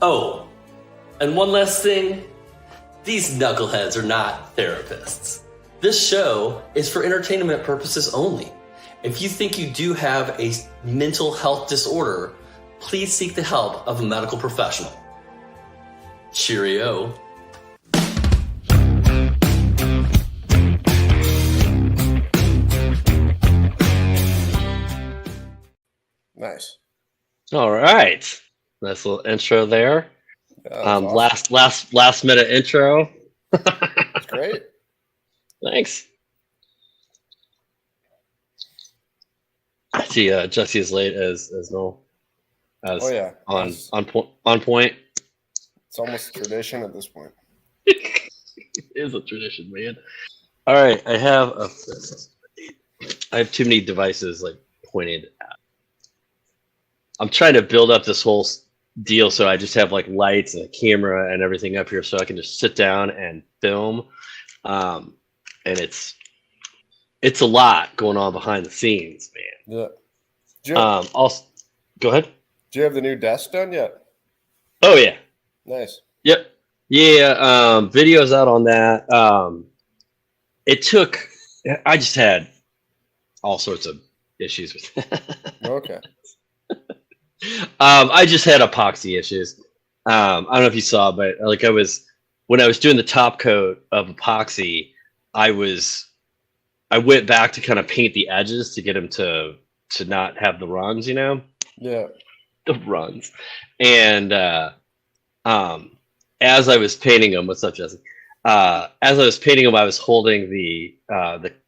Oh, and one last thing. These knuckleheads are not therapists. This show is for entertainment purposes only. If you think you do have a mental health disorder, please seek the help of a medical professional. Cheerio. Nice. All right. Nice little intro there. Awesome. Last minute intro. That's great. Thanks. I see Jesse is late as normal. Oh yeah. On point. It's almost a tradition at this point. It is a tradition, man. All right, I have too many devices like pointed at. I'm trying to build up this whole deal, so I just have like lights and a camera and everything up here, so I can just sit down and film. And it's a lot going on behind the scenes, man. Yeah. Also, go ahead. Do you have the new desk done yet? Oh yeah. Nice. Yep. Yeah. Videos out on that. I just had all sorts of issues with that. Okay. I just had epoxy issues. I don't know if you saw, but like when I was doing the top coat of epoxy, I went back to kind of paint the edges to get them to not have the runs, you know? Yeah. The runs. And as I was painting them, what's up, Jesse? As I was painting them, I was holding the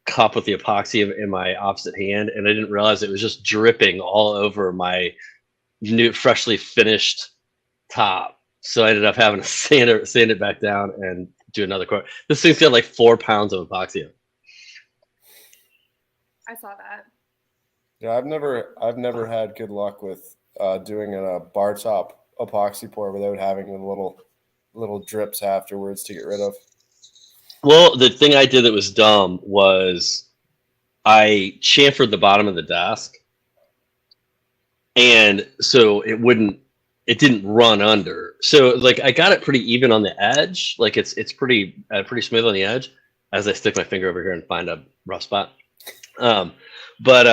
cup with the epoxy in my opposite hand, and I didn't realize it was just dripping all over my new, freshly finished top. So I ended up having to sand it back down and do another coat. This thing's got like 4 pounds of epoxy. I saw that. Yeah, I've never had good luck with doing a bar top epoxy pour without having the little drips afterwards to get rid of. Well, the thing I did that was dumb was I chamfered the bottom of the desk, and so it didn't run under. So like I got it pretty even on the edge, like it's pretty smooth on the edge. As I stick my finger over here and find a rough spot, but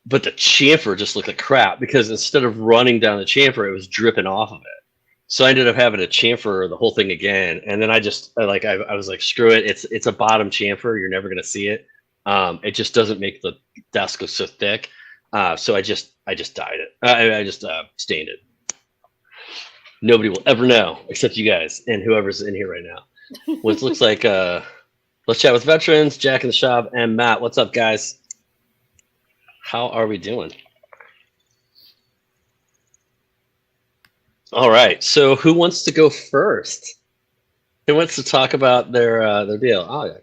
the chamfer just looked like crap because instead of running down the chamfer, it was dripping off of it. So I ended up having to chamfer the whole thing again, and then I was like, screw it, it's a bottom chamfer. You're never gonna see it. It just doesn't make the desk look so thick. So I just dyed it. I just stained it. Nobody will ever know except you guys and whoever's in here right now. What looks like let's chat with veterans, Jack in the shop, and Matt. What's up, guys? How are we doing? All right. So who wants to go first? Who wants to talk about their deal? Oh yeah,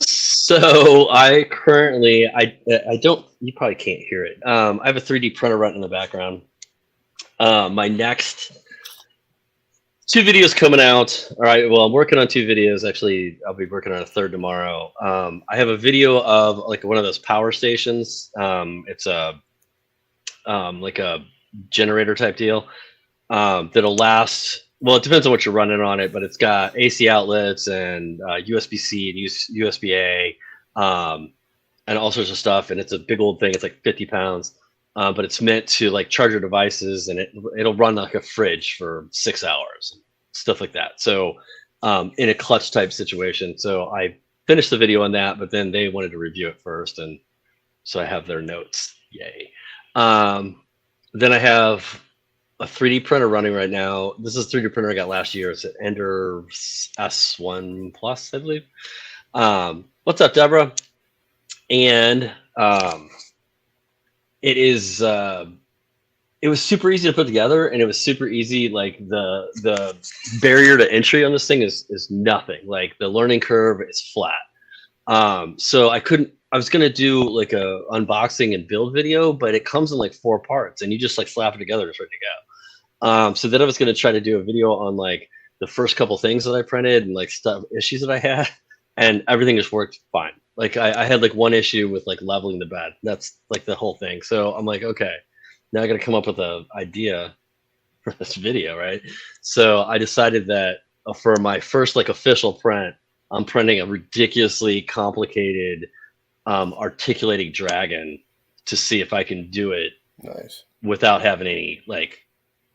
so I currently I don't, you probably can't hear it. I have a 3D printer running in the background. My next 2 videos coming out. All right. Well, I'm working on 2 videos. Actually, I'll be working on a 3rd tomorrow. I have a video of like one of those power stations. It's like a generator type deal that'll last. Well, it depends on what you're running on it, but it's got AC outlets and USB-C and USB-A and all sorts of stuff. And it's a big old thing. It's like 50 pounds, but it's meant to like charge your devices, and it'll run like a fridge for 6 hours, stuff like that. So in a clutch type situation. So I finished the video on that, but then they wanted to review it first, and so I have their notes. Yay. Then I have a 3D printer running right now. This is a 3D printer I got last year. It's an Ender S1 Plus, I believe. What's up, Deborah? And it was super easy to put together, and it was super easy. Like the barrier to entry on this thing is nothing. Like the learning curve is flat. So I was gonna do like a unboxing and build video, but it comes in like 4 parts, and you just like slap it together, it's ready to go. So then I was gonna try to do a video on like the first couple things that I printed and like stuff issues that I had, and everything just worked fine. Like I had like one issue with like leveling the bed. That's like the whole thing. So I'm like, okay, now I got to come up with an idea for this video, right? So I decided that for my first like official print, I'm printing a ridiculously complicated articulating dragon to see if I can do it Nice. without having any like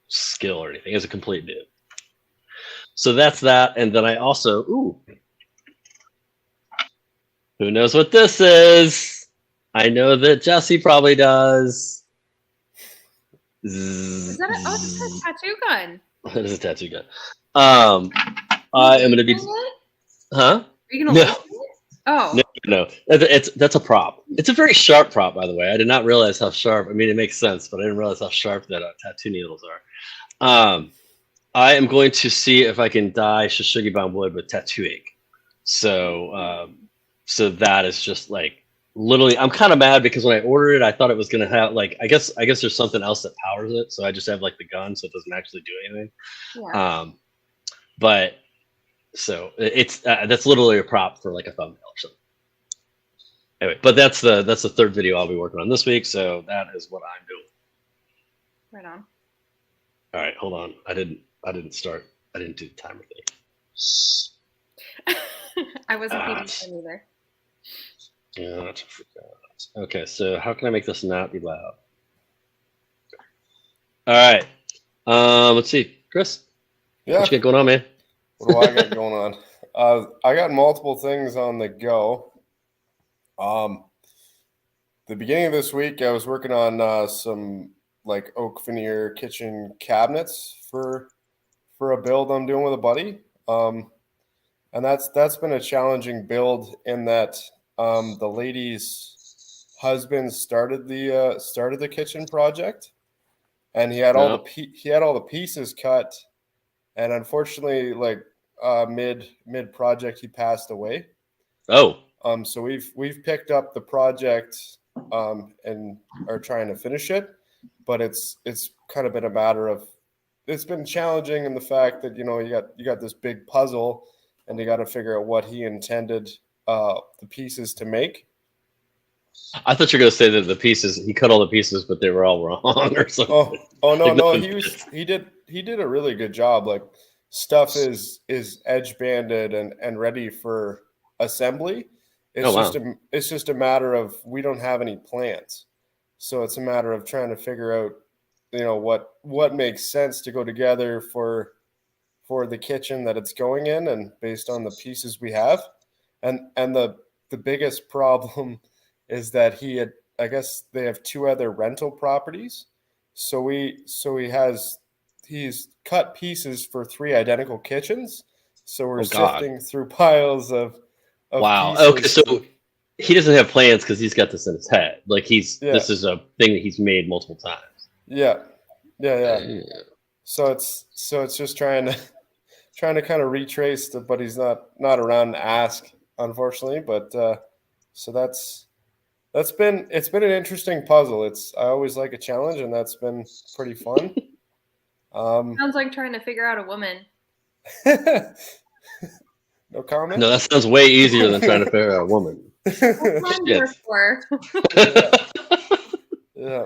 skill or anything. As a complete noob. So that's that, and then I also who knows what this is? I know that Jesse probably does. Is that it's a tattoo gun. That is a tattoo gun. I am gonna be. Huh? Are you gonna? No. Oh. No. That's a prop. It's a very sharp prop, by the way. I did not realize how sharp. I mean, it makes sense, but I didn't realize how sharp that tattoo needles are. I am going to see if I can dye Shishigi bound wood with tattoo ink. So, so that is just like literally. I'm kind of mad because when I ordered it, I thought it was gonna have like I guess there's something else that powers it. So I just have like the gun, so it doesn't actually do anything. Yeah. But so it's that's literally a prop for like a thumbnail or something. Anyway, but that's the third video I'll be working on this week. So that is what I'm doing. Right on. All right, hold on. I didn't do the timer thing. I wasn't keeping time either. Yeah, I forgot. Okay, so how can I make this not be loud? All right. Let's see. Chris? Yeah. What you got going on, man? What do I got going on? I got multiple things on the go. The beginning of this week, I was working on some like oak veneer kitchen cabinets for a build I'm doing with a buddy. And that's been a challenging build in that the lady's husband started the kitchen project, and he had all the pieces cut, and unfortunately, like mid project, he passed away. Oh. So we've picked up the project and are trying to finish it, but it's kind of been a matter of it's been challenging in the fact that you got this big puzzle and you got to figure out what he intended the pieces to make. I thought you were gonna say that the pieces he cut all the pieces, but they were all wrong or something. Oh no, like no, he did a really good job. Like stuff is edge banded and ready for assembly. It's just a matter of we don't have any plans, so it's a matter of trying to figure out, what makes sense to go together for the kitchen that it's going in, and based on the pieces we have, and the biggest problem is that I guess they have two other rental properties, so he's cut pieces for three identical kitchens, so we're sifting through piles of wow. pieces. Okay, so he doesn't have plans because he's got this in his head. Like this is a thing that he's made multiple times. Yeah. So it's just trying to kind of retrace but he's not around to ask, unfortunately. But so it's been an interesting puzzle. I always like a challenge, and that's been pretty fun. Sounds like trying to figure out a woman. No comment? No, that sounds way easier than trying to figure out a woman. Yeah.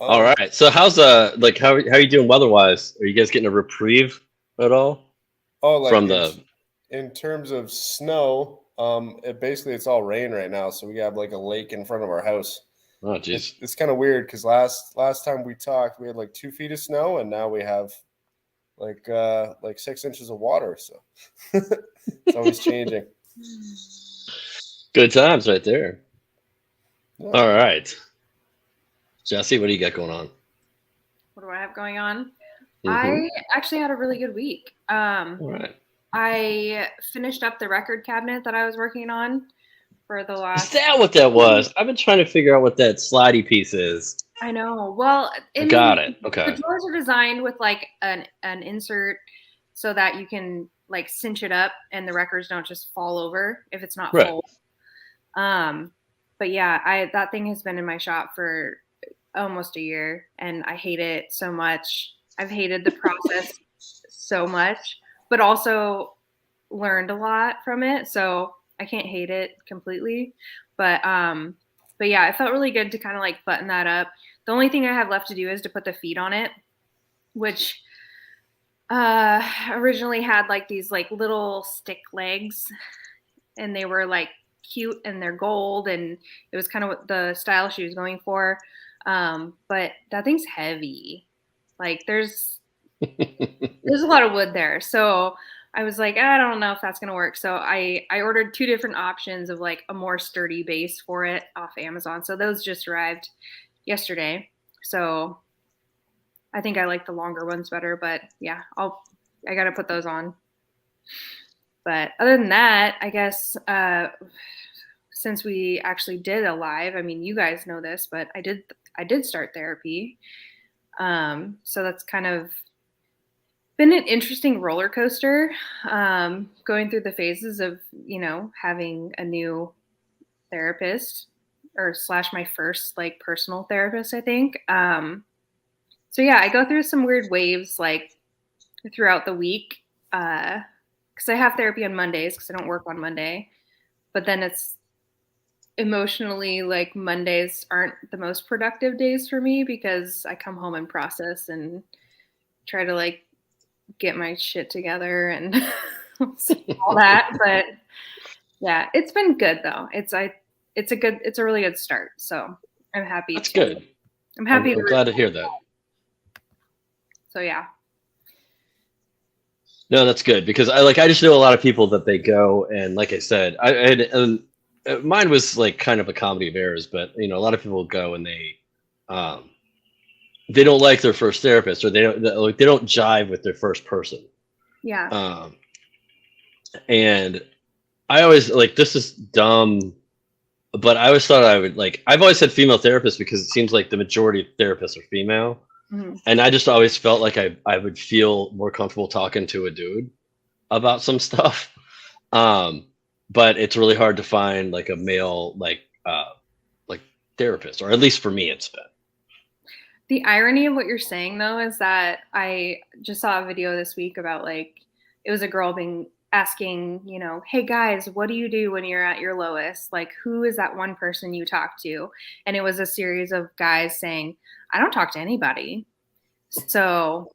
All right. So how's how are you doing weather-wise? Are you guys getting a reprieve at all? From in terms of snow, it's all rain right now, so we have like a lake in front of our house. Oh, geez. It's kind of weird because last time we talked, we had like 2 feet of snow, and now we have like 6 inches of water. So it's always changing. Good times right there. Yeah. All right. Jesse, what do you got going on? What do I have going on? Mm-hmm. I actually had a really good week. All right. I finished up the record cabinet that I was working on for the last. Is that what that was? I've been trying to figure out what that slidey piece is. I know. Well, got it. Okay. The drawers are designed with like an insert so that you can like cinch it up and the records don't just fall over if it's not full. But yeah, that thing has been in my shop for almost a year, and I hate it so much. I've hated the process so much, but also learned a lot from it, so I can't hate it completely. But yeah, it felt really good to kind of like button that up. The only thing I have left to do is to put the feet on it, which originally had like these like little stick legs, and they were like cute and they're gold, and it was kind of what the style she was going for. But that thing's heavy. Like there's a lot of wood there. So I was like, I don't know if that's going to work. So I ordered 2 different options of like a more sturdy base for it off Amazon. So those just arrived yesterday. So I think I like the longer ones better, but yeah, I got to put those on. But other than that, I guess, since we actually did a live, I mean, you guys know this, but I did start therapy. So that's kind of been an interesting roller coaster, going through the phases of, having a new therapist or / my first like personal therapist, I think. So yeah, I go through some weird waves like throughout the week, because I have therapy on Mondays because I don't work on Monday, but then it's emotionally like Mondays aren't the most productive days for me because I come home and process and try to like get my shit together and all that. But yeah, it's been good though. It's a really good start. So I'm happy. That's good. I'm happy. I'm glad to hear that. So yeah. No, that's good because I just know a lot of people that they go and like I said, mine was like kind of a comedy of errors, but a lot of people go and they don't like their first therapist or they don't jive with their first person. Yeah. And I always like, this is dumb, but I always thought I would like, I've always had female therapists because it seems like the majority of therapists are female. Mm-hmm. And I just always felt like I would feel more comfortable talking to a dude about some stuff. But it's really hard to find like a male, like therapist, or at least for me, it's been. The irony of what you're saying though, is that I just saw a video this week about like, it was a girl asking, hey guys, what do you do when you're at your lowest? Like, who is that one person you talk to? And it was a series of guys saying, I don't talk to anybody. So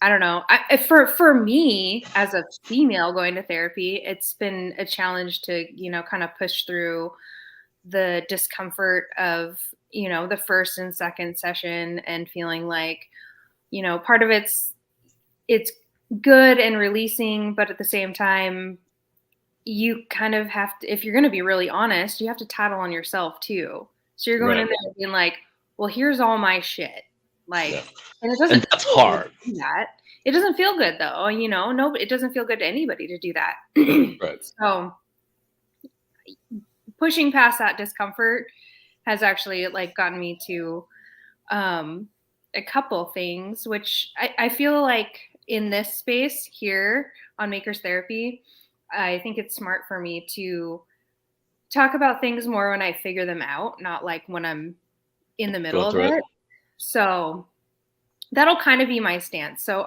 I don't know. For me as a female going to therapy, it's been a challenge to, kind of push through the discomfort of, the first and second session and feeling like, part of it's good and releasing, but at the same time, you kind of have to, if you're going to be really honest, you have to tattle on yourself too. So you're going in there being like, well, here's all my shit. Like, yeah. And it doesn't. And that's hard. It doesn't feel good though. No, it doesn't feel good to anybody to do that. Right. So pushing past that discomfort has actually like gotten me to a couple things, which I feel like in this space here on Makers Therapy, I think it's smart for me to talk about things more when I figure them out, not like when I'm in the middle of it. So that'll kind of be my stance. So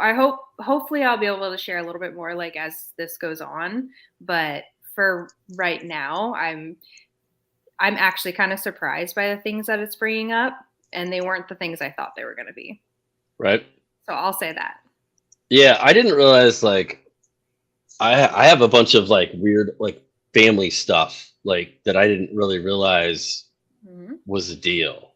hopefully I'll be able to share a little bit more like as this goes on. But for right now, I'm actually kind of surprised by the things that it's bringing up, and they weren't the things I thought they were going to be. Right. So I'll say that. Yeah, I didn't realize like I have a bunch of like weird like family stuff like that I didn't really realize was a deal.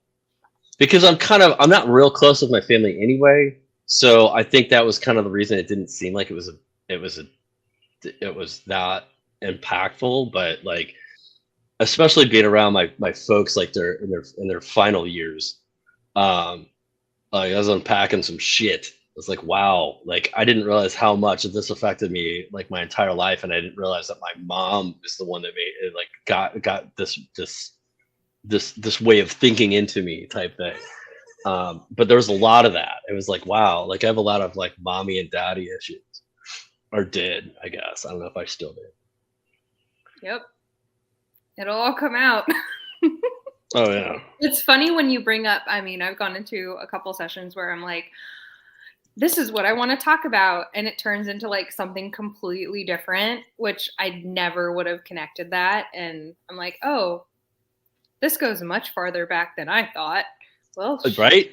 Because I'm not real close with my family anyway, so I think that was kind of the reason it didn't seem like it was that impactful. But like, especially being around my folks, like they're in their final years, like I was unpacking some shit. I was like, wow, like I didn't realize how much this affected me like my entire life, and I didn't realize that my mom is the one that made it, like got this way of thinking into me type thing. But there was a lot of that. It was like, wow, like I have a lot of like mommy and daddy issues, or did, I guess. I don't know if I still do. Yep. It'll all come out. Oh yeah. It's funny when you bring up, I mean, I've gone into a couple sessions where I'm like, this is what I want to talk about. And it turns into like something completely different, which I never would have connected that. And I'm like, oh, this goes much farther back than I thought. Well, right?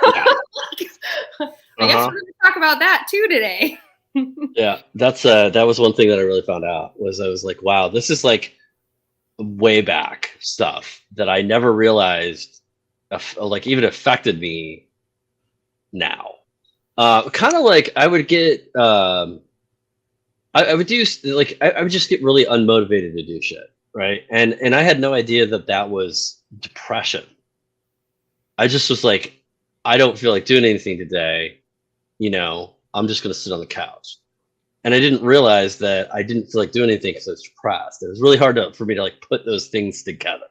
Yeah. I guess we're going to talk about that too today. Yeah, that was one thing that I really found out was I was like, wow, this is like way back stuff that I never realized like even affected me now. Kind of like I would get I would do like I would just get really unmotivated to do shit, right? And I had no idea that was depression. I just was like, I don't feel like doing anything today, I'm just gonna sit on the couch. And I didn't realize that I didn't feel like doing anything because I was depressed. It was really hard for me to like put those things together.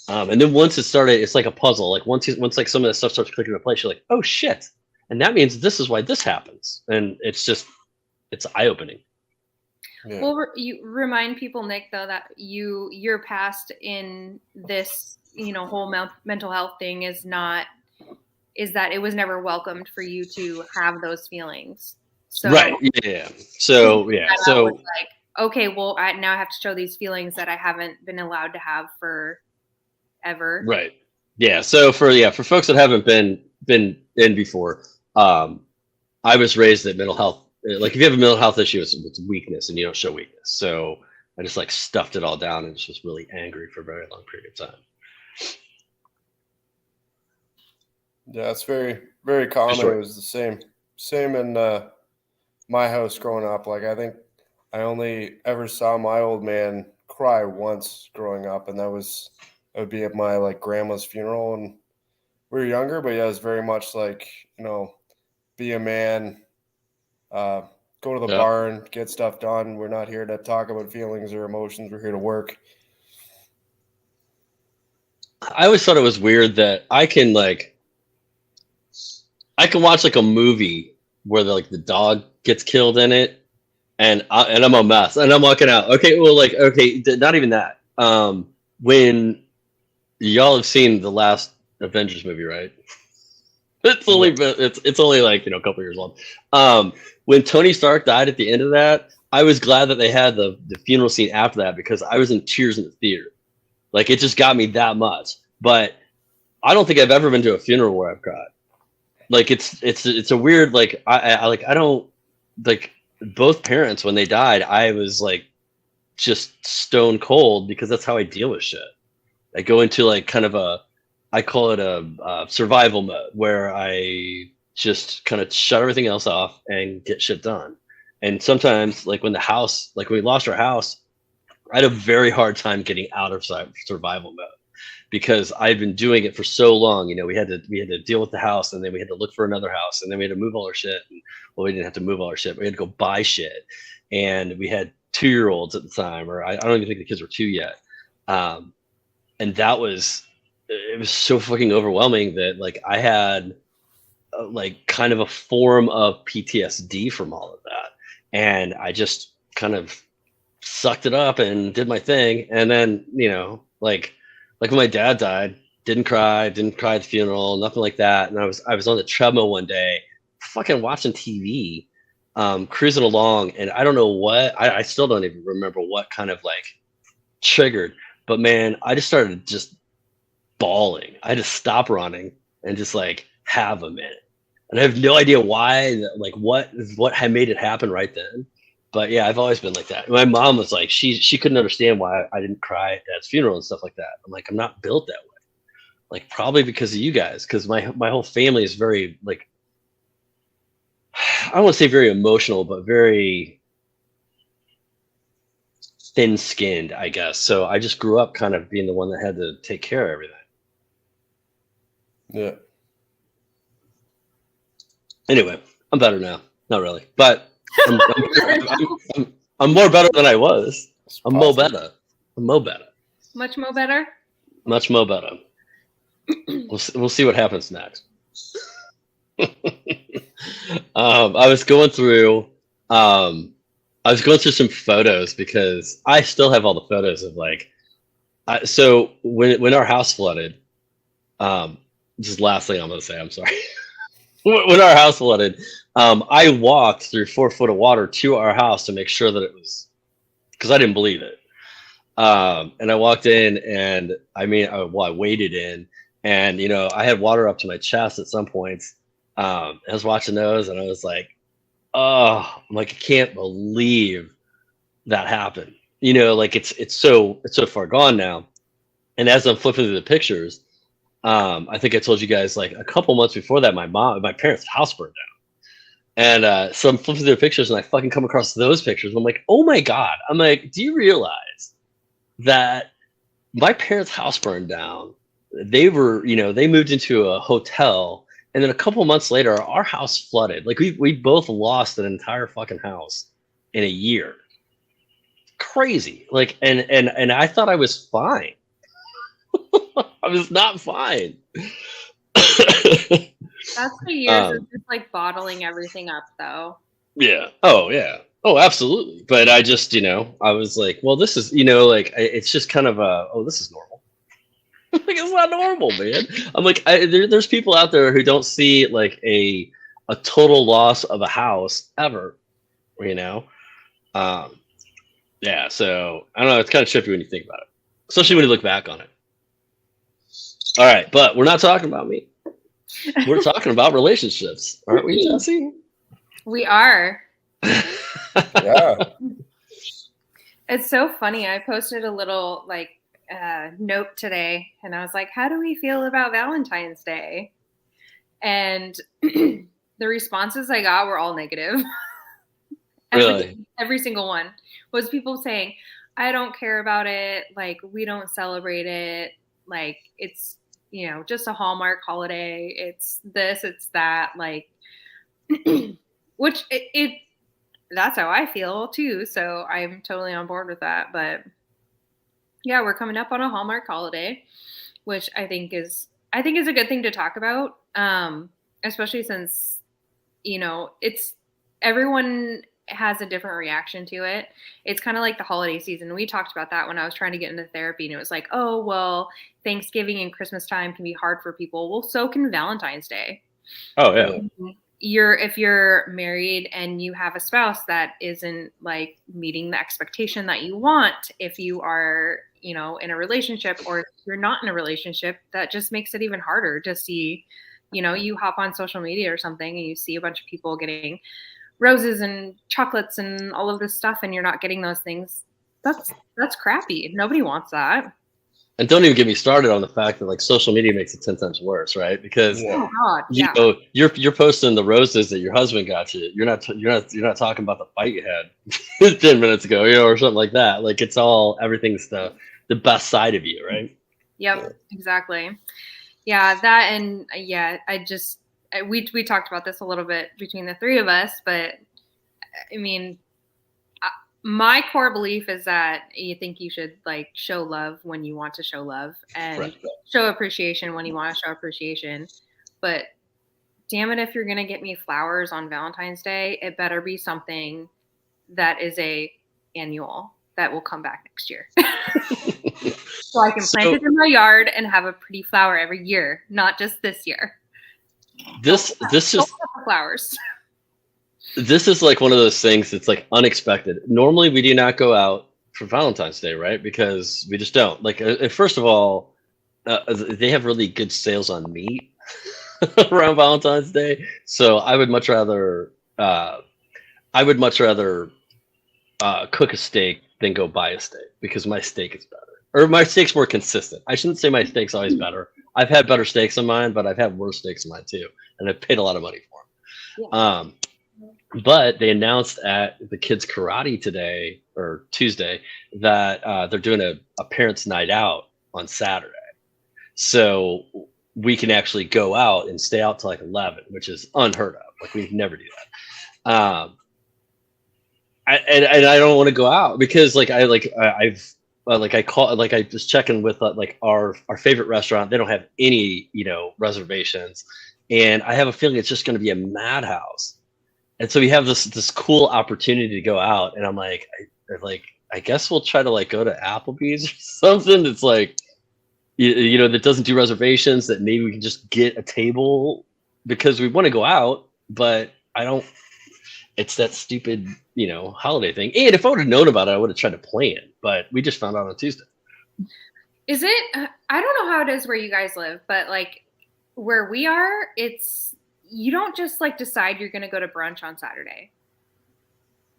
And then once it started, it's like a puzzle. Like once like some of that stuff starts clicking into place, you're like, oh shit. And that means this is why this happens. And it's eye-opening. Yeah. Well, you remind people, Nick, though, that your past in this, whole mental health thing is that it was never welcomed for you to have those feelings. So, right. Yeah. So yeah. So like, okay, well, now I have to show these feelings that I haven't been allowed to have for ever. Right. Yeah. So for folks that haven't been in before, I was raised that mental health, like if you have a mental health issue, it's weakness and you don't show weakness. So I just like stuffed it all down and just was really angry for a very long period of time. Yeah, it's very, very common. Sure. It was the same in my house growing up. Like I think I only ever saw my old man cry once growing up, and it would be at my like grandma's funeral when we were younger. But yeah, it was very much like, be a man, go to the barn, get stuff done. We're not here to talk about feelings or emotions. We're here to work. I always thought it was weird that I can watch like a movie where the dog gets killed in it, and I'm a mess, and I'm walking out. Okay, well, not even that. When y'all have seen the last Avengers movie, right? It's only like a couple years old. When Tony Stark died at the end of that, I was glad that they had the funeral scene after that because I was in tears in the theater. Like it just got me that much. But I don't think I've ever been to a funeral where I've cried. Like it's a weird I don't like both parents when they died. I was like just stone cold because that's how I deal with shit. I go into like kind of I call it a survival mode where I just kind of shut everything else off and get shit done. And sometimes like when we lost our house, I had a very hard time getting out of survival mode because I've been doing it for so long. We had to deal with the house, and then we had to look for another house, and then we had to move all our shit. And, well, we didn't have to move all our shit. We had to go buy shit, and we had 2-year-olds at the time, or I don't even think the kids were 2 yet. And it was so fucking overwhelming that like I had like kind of a form of PTSD from all of that, and I just kind of sucked it up and did my thing. And then like when my dad died, didn't cry at the funeral, nothing like that. And I was on the treadmill one day, fucking watching TV, cruising along, and I don't know what I still don't even remember what kind of like triggered, but man, I just started just bawling. I had to stop running and just like have a minute. And I have no idea why, like what had made it happen right then. But yeah, I've always been like that. My mom was like, she couldn't understand why I didn't cry at Dad's funeral and stuff like that. I'm like, I'm not built that way. Like probably because of you guys, because my whole family is very like, I don't want to say very emotional, but very thin-skinned, I guess. So I just grew up kind of being the one that had to take care of everything. Yeah. Anyway, I'm better now. Not really, but I'm more better than I was. I'm more better. Much more better. Much more better. We'll see what happens next. I was going through some photos because I still have all the photos of like. So when our house flooded, this is the last thing I'm going to say. I'm sorry. when our house flooded, I walked through 4 foot of water to our house to make sure that it was, because I didn't believe it. And I walked in, and I waded in, and I had water up to my chest at some points. I was watching those, and I was like, oh, I'm like, I can't believe that happened. Like it's so far gone now. And as I'm flipping through the pictures, I think I told you guys like a couple months before that, my parents' house burned down. And so I'm flipping through the pictures, and I fucking come across those pictures. And I'm like, oh my God. I'm like, do you realize that my parents' house burned down? They were, they moved into a hotel. And then a couple months later, our house flooded. Like we both lost an entire fucking house in a year. Crazy. Like, and I thought I was fine. I was not fine. That's the years of just like bottling everything up, though. Yeah. Oh, yeah. Oh, absolutely. But I just, I was like, well, this is, like, it's just kind of this is normal. Like, it's not normal, man. I'm like, there's people out there who don't see like a total loss of a house ever, Yeah. So I don't know. It's kind of trippy when you think about it, especially when you look back on it. All right, but we're not talking about me. We're talking about relationships, aren't we, Jesse? We are. Yeah. It's so funny. I posted a little like note today, and I was like, how do we feel about Valentine's Day? And the responses I got were all negative. Really? Every single one was people saying, I don't care about it. Like, we don't celebrate it. Like, it's, just a Hallmark holiday. It's this, it's that. Like, which that's how I feel too. So I'm totally on board with that. But yeah, we're coming up on a Hallmark holiday, which I think is a good thing to talk about. Especially since, it's everyone has a different reaction to it. It's kind of like the holiday season. We talked about that when I was trying to get into therapy, and it was like, oh, well, Thanksgiving and Christmas time can be hard for people. Well, so can Valentine's Day. Oh, yeah. If you're married and you have a spouse that isn't like meeting the expectation that you want, if you are, in a relationship, or if you're not in a relationship, that just makes it even harder to see, you hop on social media or something and you see a bunch of people getting roses and chocolates and all of this stuff, and you're not getting those things. That's crappy. Nobody wants that. And don't even get me started on the fact that like social media makes it 10 times worse, right? Because oh God, yeah. You're posting the roses that your husband got you. You're not talking about the fight you had 10 minutes ago, or something like that. Like everything's the best side of you, right? Yep, exactly. Yeah, that, and we talked about this a little bit between the three of us, but I mean, my core belief is that you think you should like show love when you want to show love, and show appreciation when you want to show appreciation. But damn it, if you're going to get me flowers on Valentine's Day, it better be something that is a annual that will come back next year. So I can plant it in my yard and have a pretty flower every year, not just this year. This is flowers. This is like one of those things that's like unexpected. Normally we do not go out for Valentine's Day, right? Because we just don't. Like, first of all, they have really good sales on meat around Valentine's Day. So I would much rather cook a steak than go buy a steak, because my steak is better. Or my steak's more consistent. I shouldn't say my steak's always better. I've had better steaks than mine, but I've had worse steaks than mine too. And I've paid a lot of money for them. Yeah. But they announced at the kids' karate today or Tuesday that they're doing a parents' night out on Saturday. So we can actually go out and stay out till like 11, which is unheard of. Like, we'd never do that. I don't want to go out because I was checking with like our favorite restaurant. They don't have any, reservations, and I have a feeling it's just going to be a madhouse. And so we have this cool opportunity to go out, and I'm like, I guess we'll try to like go to Applebee's or something that's like, that doesn't do reservations, that maybe we can just get a table because we want to go out, but I don't. It's that stupid, holiday thing. And if I would have known about it, I would have tried to plan. But we just found out on Tuesday. Is it? I don't know how it is where you guys live, but like where we are, it's you don't just like decide you're going to go to brunch on Saturday.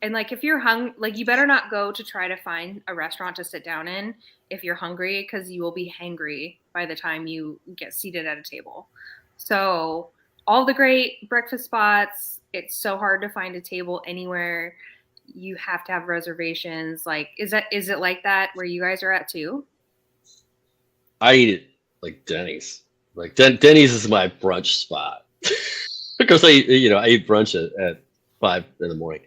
And like if you're like you better not go to try to find a restaurant to sit down in if you're hungry, because you will be hangry by the time you get seated at a table. So all the great breakfast spots, it's so hard to find a table anywhere. You have to have reservations. Like, is it like that where you guys are at too? I eat it like Denny's. Like Denny's is my brunch spot because I eat brunch at 5 in the morning.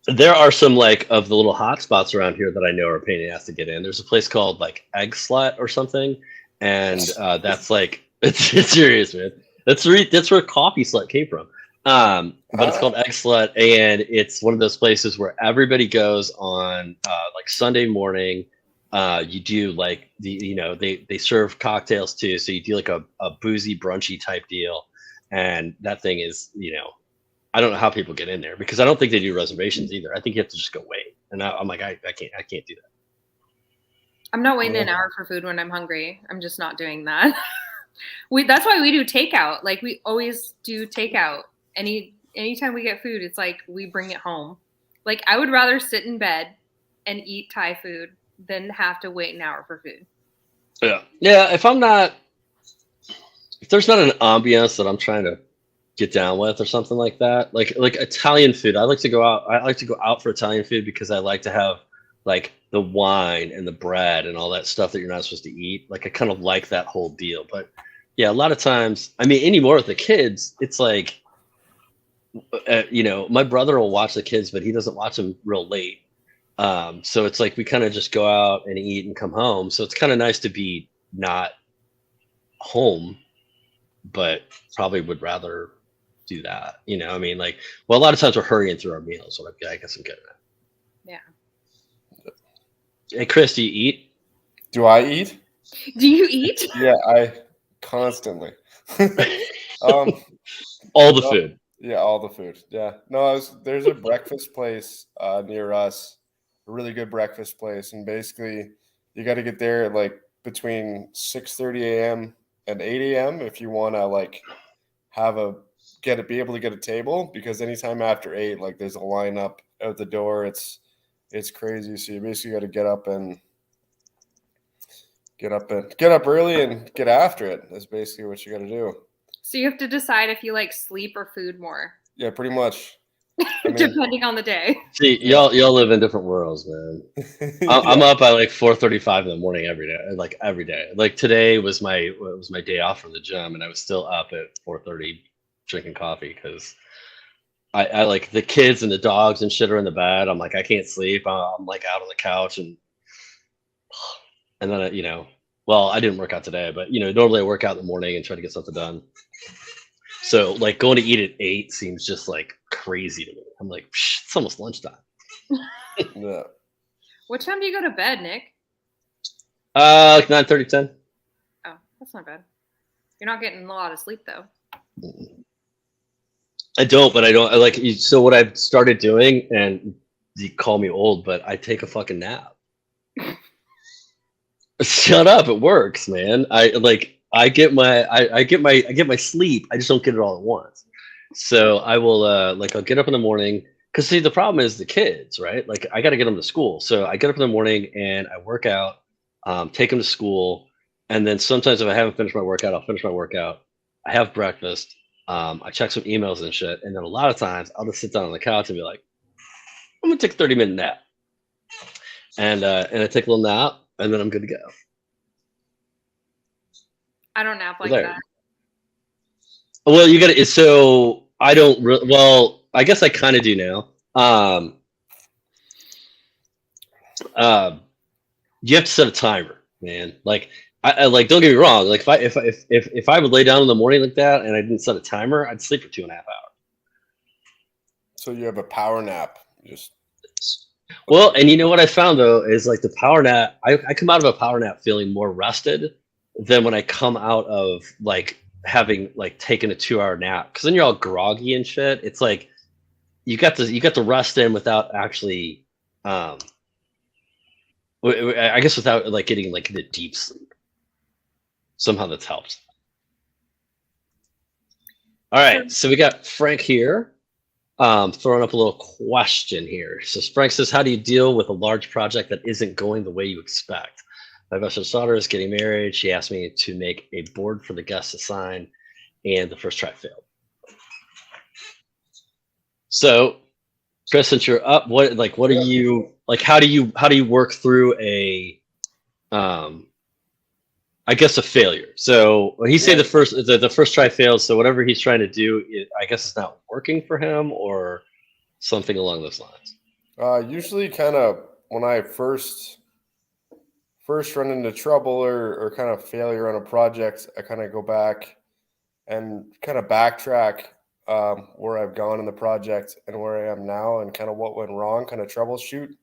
There are some like of the little hot spots around here that I know are a pain in the ass to get in. There's a place called like Egg Slut or something, and that's like it's serious, man. That's where Coffee Slut came from. But it's called Egg Slut, and it's one of those places where everybody goes on like Sunday morning. You do like they serve cocktails too, so you do like a boozy brunchy type deal, and that thing is I don't know how people get in there because I don't think they do reservations either. I think you have to just go wait, and I'm like I can't do that. I'm not waiting an hour for food when I'm hungry. I'm just not doing that. That's why we do takeout. Like we always do takeout. Anytime we get food, it's like we bring it home. Like I would rather sit in bed and eat Thai food than have to wait an hour for food. Yeah. If there's not an ambiance that I'm trying to get down with or something like that, like Italian food, I like to go out. I like to go out for Italian food because I like to have like the wine and the bread and all that stuff that you're not supposed to eat. Like I kind of like that whole deal. But yeah, a lot of times, I mean, anymore with the kids, it's like, my brother will watch the kids, but he doesn't watch them real late. So it's like we kind of just go out and eat and come home. So it's kind of nice to be not home, but probably would rather do that. I mean, like, well, a lot of times we're hurrying through our meals. So I guess I'm getting at. Yeah. Hey, Chris, do you eat? Do I eat? Do you eat? Yeah, I constantly. All the food. Yeah, all the food. Yeah. No, there's a breakfast place near us, a really good breakfast place. And basically, you got to get there at like between 6:30 a.m. and 8 a.m. if you want to like be able to get a table, because anytime after 8, like there's a lineup out the door. It's crazy. So you basically got to get up early and get after it. That's basically what you got to do. So you have to decide if you like sleep or food more. Yeah, pretty much. Depending on the day. See, y'all live in different worlds, man. Yeah. I'm up at like 4:35 in the morning every day. Like every day. Like today was my day off from the gym, and I was still up at 4:30 drinking coffee because I like the kids and the dogs and shit are in the bed. I'm like I can't sleep. I'm like out on the couch and then well, I didn't work out today, but normally I work out in the morning and try to get something done. So like going to eat at 8 seems just like crazy to me. I'm like, it's almost lunchtime. Yeah. What time do you go to bed, Nick? Like 9:30, 10. Oh, that's not bad. You're not getting a lot of sleep though. I don't. So what I've started doing, and you call me old, but I take a fucking nap. Shut up! It works, man. I get my sleep. I just don't get it all at once. So I will I'll get up in the morning because see the problem is the kids, right? Like I got to get them to school. So I get up in the morning and I work out, take them to school, and then sometimes if I haven't finished my workout, I'll finish my workout. I have breakfast. I check some emails and shit, and then a lot of times I'll just sit down on the couch and be like, I'm gonna take a 30-minute nap, and I take a little nap. And then I'm good to go. I don't nap like that. Well, you got to. So I don't. Well, I guess I kind of do now. You have to set a timer, man. Like I like. Don't get me wrong. Like if I would lay down in the morning like that and I didn't set a timer, I'd sleep for 2.5 hours. So you have a power nap, just. Well, and you know what I found though is like the power nap. I come out of a power nap feeling more rested than when I come out of like having like taken a 2-hour nap, because then you're all groggy and shit. It's like you got the rest in without actually, I guess without like getting like the deep sleep. Somehow that's helped. All right, so we got Frank here, throwing up a little question here. So Frank says, how do you deal with a large project that isn't going the way you expect? My best friend's daughter is getting married. She asked me to make a board for the guests to sign, and the first try failed. So, Chris, since you're up, what are you like? How do you work through a, I guess, a failure? So when he say the first try fails, so whatever he's trying to do, I guess it's not working for him, or something along those lines. Usually, kind of when I first run into trouble or kind of failure on a project, I kind of go back and kind of backtrack where I've gone in the project and where I am now, and kind of what went wrong, kind of troubleshoot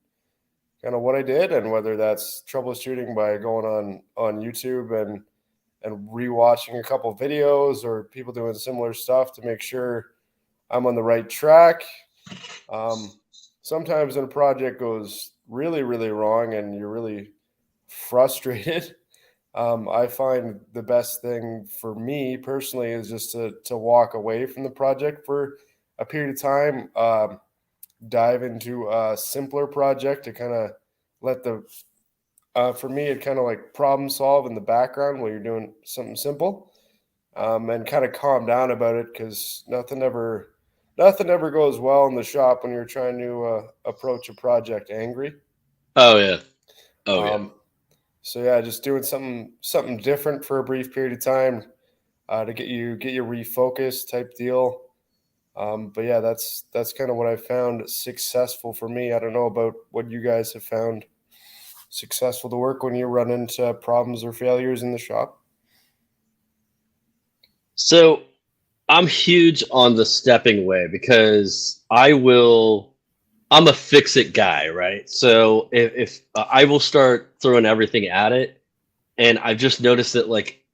kind of what I did, and whether that's troubleshooting by going on YouTube and rewatching a couple videos or people doing similar stuff to make sure I'm on the right track. Sometimes when a project goes really, really wrong and you're really frustrated, I find the best thing for me personally is just to walk away from the project for a period of time, dive into a simpler project to kind of let for me, it kind of like problem solve in the background while you're doing something simple, and kind of calm down about it, because nothing ever goes well in the shop when you're trying to approach a project angry. Oh yeah. Yeah. So yeah, just doing something different for a brief period of time to get you refocused type deal. But yeah, that's kind of what I found successful for me. I don't know about what you guys have found successful to work when you run into problems or failures in the shop. So I'm huge on the stepping away, because I'm a fix it guy, right? So if I will start throwing everything at it, and I've just noticed that like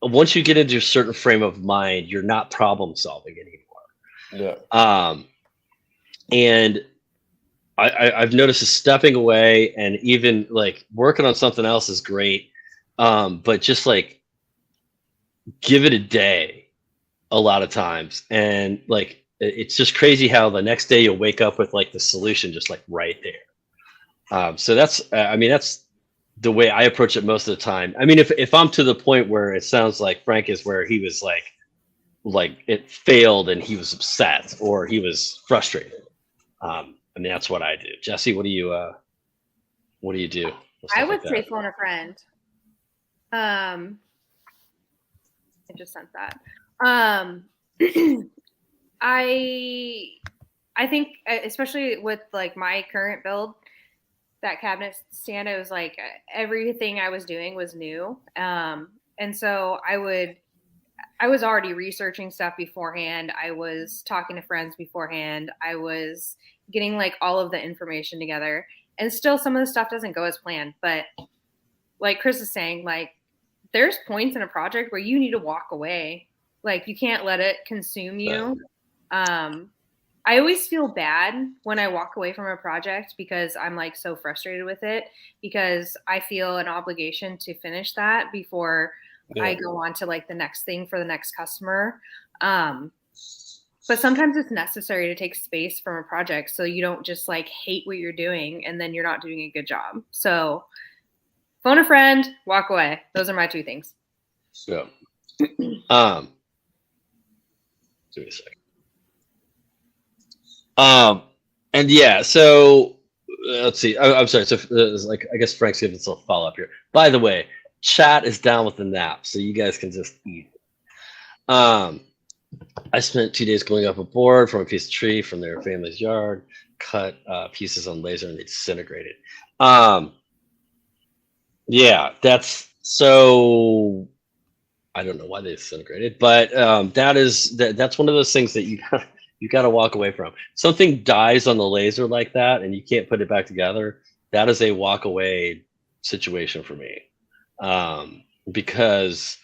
once you get into a certain frame of mind, you're not problem solving anymore. Yeah. And I've noticed that stepping away and even like working on something else is great, but just like give it a day a lot of times, and like it's just crazy how the next day you'll wake up with like the solution just like right there. So that's that's the way I approach it most of the time. I mean, if I'm to the point where it sounds like Frank is, where he was like it failed and he was upset or he was frustrated, that's what I do. Jesse, what do you do? I would say phone a friend. I just sent that. I think, especially with like my current build, that cabinet stand, it was like everything I was doing was new. And so I was already researching stuff beforehand. I was talking to friends beforehand. I was getting like all of the information together, and still some of the stuff doesn't go as planned. But like Chris is saying, like there's points in a project where you need to walk away. Like you can't let it consume you. I always feel bad when I walk away from a project, because I'm like so frustrated with it, because I feel an obligation to finish that before I go on to like the next thing for the next customer. But sometimes it's necessary to take space from a project so you don't just like hate what you're doing and then you're not doing a good job. So phone a friend, walk away. Those are my two things. So, give me a second. And yeah, so let's see. I'm sorry. So like, I guess Frank's giving us a follow up here. By the way, chat is down with the nap, so you guys can just eat. I spent 2 days gluing up a board from a piece of tree from their family's yard, cut pieces on laser, and they disintegrated. Yeah, that's so. I don't know why they disintegrated, but that's one of those things that you got to walk away from. Something dies on the laser like that, and you can't put it back together. That is a walk away situation for me, because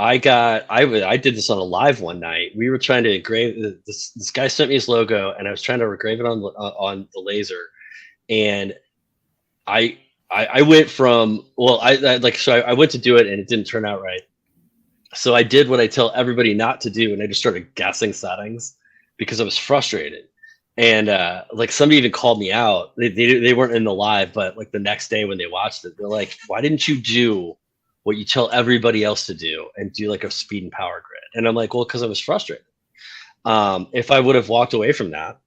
I did this on a live one night. We were trying to engrave this guy sent me his logo, and I was trying to engrave it on the laser, and I went from I went to do it and it didn't turn out right. So I did what I tell everybody not to do, and I just started guessing settings because I was frustrated. And like somebody even called me out. They weren't in the live, but like the next day when they watched it, they're like, "Why didn't you do what you tell everybody else to do and do like a speed and power grid?" And I'm like, "Well, because I was frustrated. If I would have walked away from that,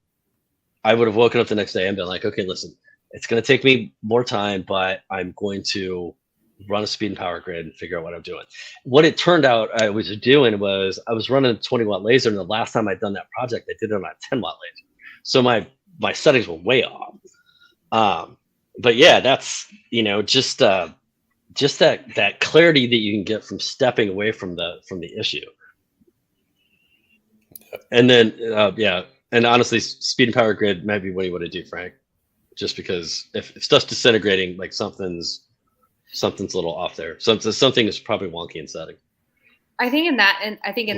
I would have woken up the next day and been like, okay, listen, it's going to take me more time, but I'm going to run a speed and power grid and figure out what I'm doing." What it turned out I was doing was I was running a 20-watt laser, and the last time I'd done that project, I did it on a 10-watt laser. So my settings were way off. But yeah, that's, just that clarity that you can get from stepping away from the issue. And then, and honestly, speed and power grid might be what you want to do, Frank, just because if stuff's disintegrating, like something's a little off there. Something is probably wonky in setting. I think in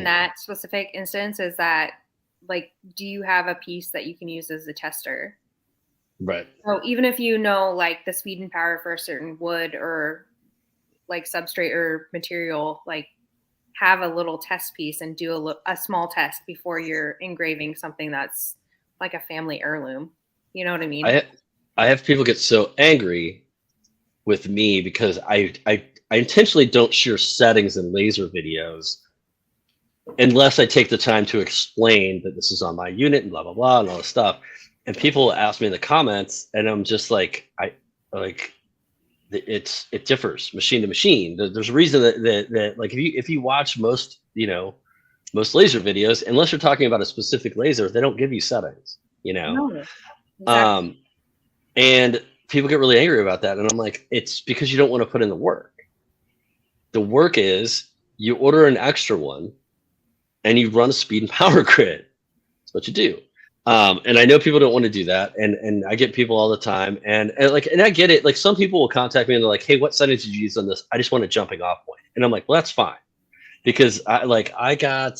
that specific instance is that, like, do you have a piece that you can use as a tester? Right. So even if you know like the speed and power for a certain wood or like substrate or material, like have a little test piece and do a small test before you're engraving something that's like a family heirloom. You know what I mean? I have people get so angry with me because I intentionally don't share settings in laser videos unless I take the time to explain that this is on my unit and blah, blah, blah, and all this stuff. And people ask me in the comments, and I'm just like, it differs machine to machine. There's a reason that like if you watch most laser videos, unless you're talking about a specific laser, they don't give you settings, No, exactly. And people get really angry about that. And I'm like, it's because you don't want to put in the work. The work is you order an extra one and you run a speed and power grid. That's what you do. And I know people don't want to do that. And I get people all the time. And I get it. Like some people will contact me and they're like, "Hey, what settings did you use on this? I just want a jumping off point." And I'm like, well, that's fine. Because I got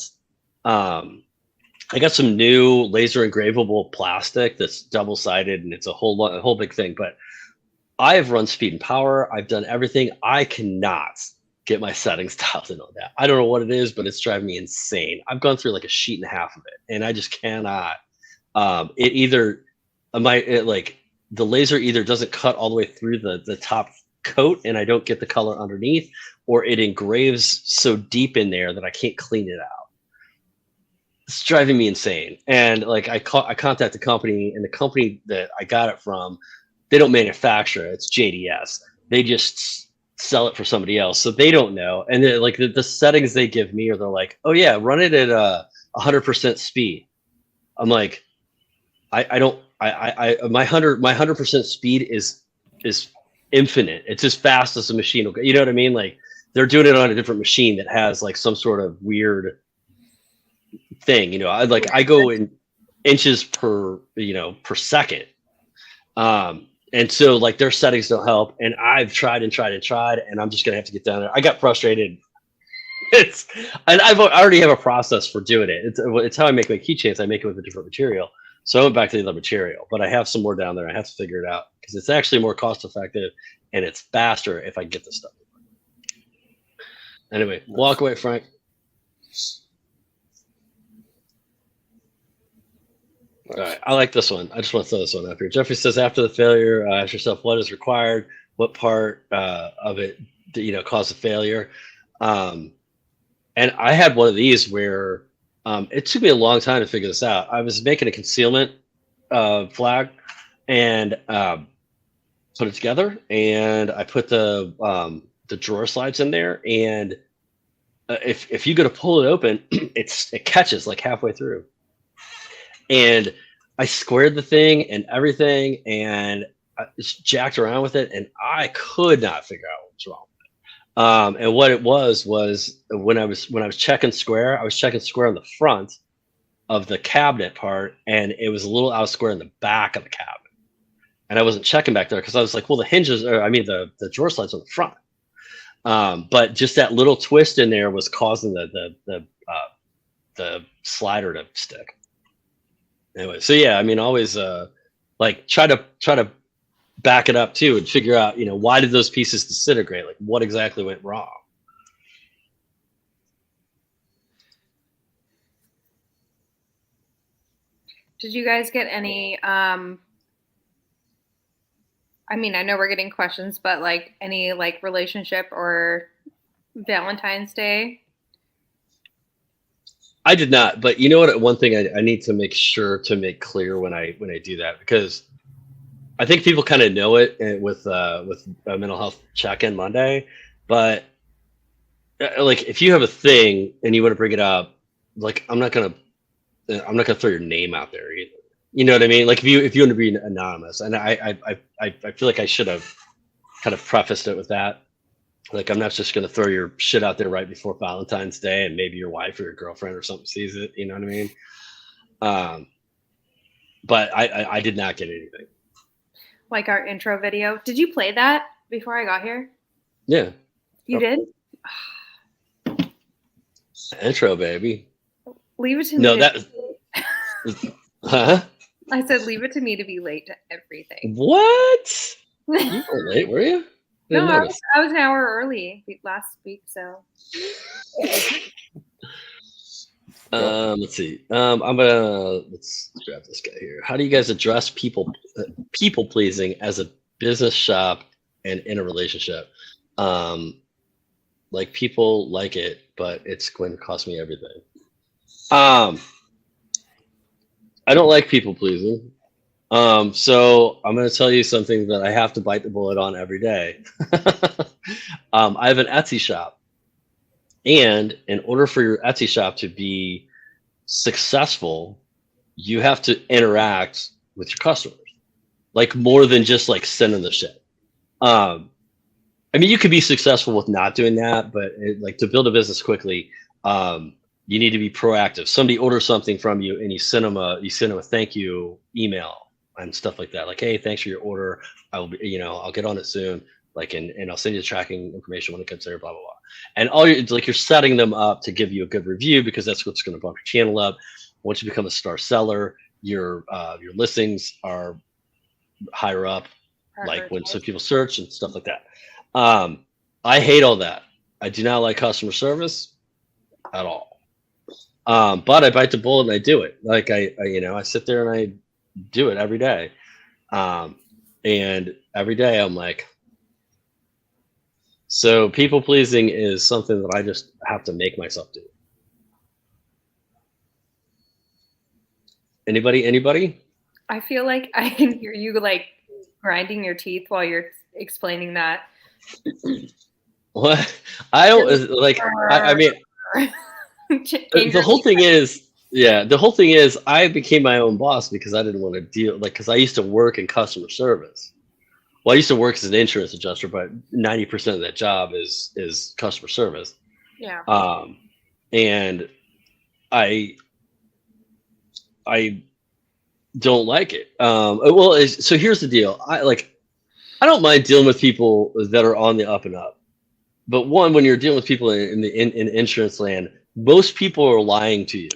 some new laser engravable plastic that's double-sided, and it's a whole big thing. But I have run speed and power. I've done everything. I cannot get my settings dialed in on that. I don't know what it is, but it's driving me insane. I've gone through like a sheet and a half of it, and I just cannot. The laser either doesn't cut all the way through the top coat, and I don't get the color underneath, or it engraves so deep in there that I can't clean it out. It's driving me insane. And like I contact the company, and the company that I got it from, they don't manufacture it. It's JDS. They just sell it for somebody else, so they don't know. And then like the settings they give me are, they're like, "Oh yeah, run it at 100% speed." I'm like, my 100% speed is infinite. It's as fast as a machine will go. You know what I mean? Like they're doing it on a different machine that has like some sort of weird thing. I go in inches per second. And so like their settings don't help. And I've tried, and I'm just gonna have to get down there. I got frustrated. And I already have a process for doing it. It's how I make my keychains. I make it with a different material. So I went back to the other material, but I have some more down there. I have to figure it out because it's actually more cost effective and it's faster if I get this stuff. Anyway, walk away, Frank. All right, I like this one. I just want to throw this one up here. Jeffrey says, after the failure, ask yourself what is required, what part of it caused the failure. And I had one of these where it took me a long time to figure this out. I was making a concealment flag and put it together, and I put the drawer slides in there. And if you go to pull it open, it catches like halfway through. And I squared the thing and everything, and I just jacked around with it, and I could not figure out what was wrong. And what it was when I was checking square, I was checking square on the front of the cabinet part, and it was a little out of square in the back of the cabinet. And I wasn't checking back there because I was like, well, the hinges, the drawer slides on the front. But just that little twist in there was causing the slider to stick. Anyway, so yeah, I mean, always like try to back it up too and figure out, why did those pieces disintegrate? Like what exactly went wrong? Did you guys get any I mean, I know we're getting questions, but like any like relationship or Valentine's Day? I did not, but you know what? One thing I need to make sure to make clear when I do that, because I think people kind of know it with mental health check-in Monday, but like if you have a thing and you want to bring it up, like I'm not gonna throw your name out there either. You know what I mean? Like if you want to be anonymous, and I feel like I should have kind of prefaced it with that. Like I'm not just gonna throw your shit out there right before Valentine's Day, and maybe your wife or your girlfriend or something sees it. You know what I mean? But I did not get anything. Like our intro video. Did you play that before I got here? Yeah. You did? Intro, baby. Leave it to me. No, that. Huh? I said, leave it to me to be late to everything. What? You were late, were you? No, I was an hour early last week, so. Let's see. Let's grab this guy here. How do you guys address people pleasing as a business shop and in a relationship? Like people like it, but it's going to cost me everything. I don't like people pleasing. So I'm going to tell you something that I have to bite the bullet on every day. I have an Etsy shop, and in order for your Etsy shop to be successful, you have to interact with your customers, like more than just like sending the shit. I mean, you could be successful with not doing that, but like to build a business quickly, you need to be proactive. Somebody orders something from you, and you send them a thank you email and stuff like that. Like, hey, thanks for your order. I'll get on it soon. Like, and I'll send you the tracking information when it comes there. Blah blah blah. And it's like you're setting them up to give you a good review, because that's what's going to bump your channel up. Once you become a star seller, your listings are higher up, like when some people search and stuff like that. I hate all that. I do not like customer service at all. But I bite the bullet and I do it. Like I sit there and I do it every day. And every day I'm like, so people pleasing is something that I just have to make myself do. Anybody? I feel like I can hear you like grinding your teeth while you're explaining that. What? I don't like. I mean, the whole thing is, I became my own boss because I didn't want to deal because I used to work in customer service. Well, I used to work as an insurance adjuster, but 90% of that job is customer service. Yeah. And I don't like it. So here's the deal. I don't mind dealing with people that are on the up and up, but when you're dealing with people in insurance land, most people are lying to you.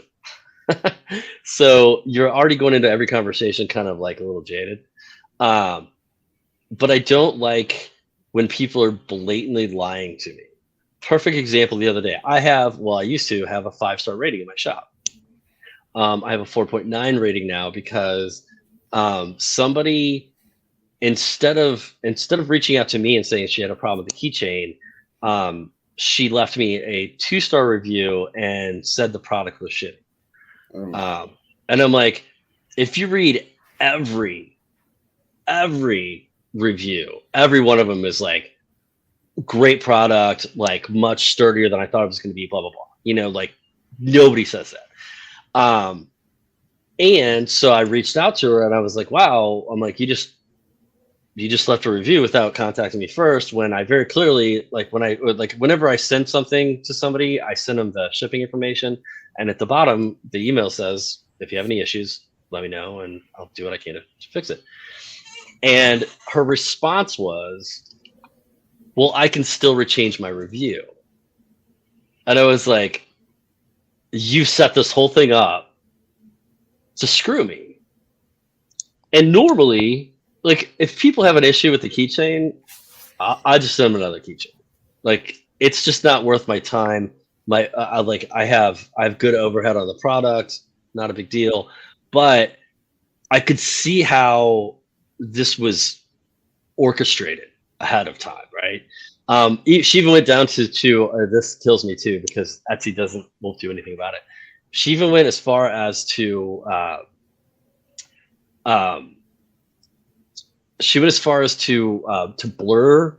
So you're already going into every conversation kind of like a little jaded. But I don't like when people are blatantly lying to me. Perfect example the other day. I used to have a 5-star rating in my shop. I have a 4.9 rating now because somebody, instead of reaching out to me and saying she had a problem with the keychain, she left me a 2-star review and said the product was shitty. And I'm like, if you read every review, every one of them is like, great product, like much sturdier than I thought it was going to be, blah blah blah. Like nobody says that. And so I reached out to her and I was like, wow. I'm like, you just left a review without contacting me first, when I very clearly, whenever I send something to somebody, I send them the shipping information, and at the bottom the email says, if you have any issues, let me know and I'll do what I can to fix it. And her response was, well, I can still rechange my review. And I was like, you set this whole thing up to screw me. And normally, like, if people have an issue with the keychain, I just send them another keychain. Like, it's just not worth my time. I have good overhead on the product, not a big deal. But I could see how this was orchestrated ahead of time, right? She even went down to this kills me too, because Etsy won't do anything about it. She even went as far as to blur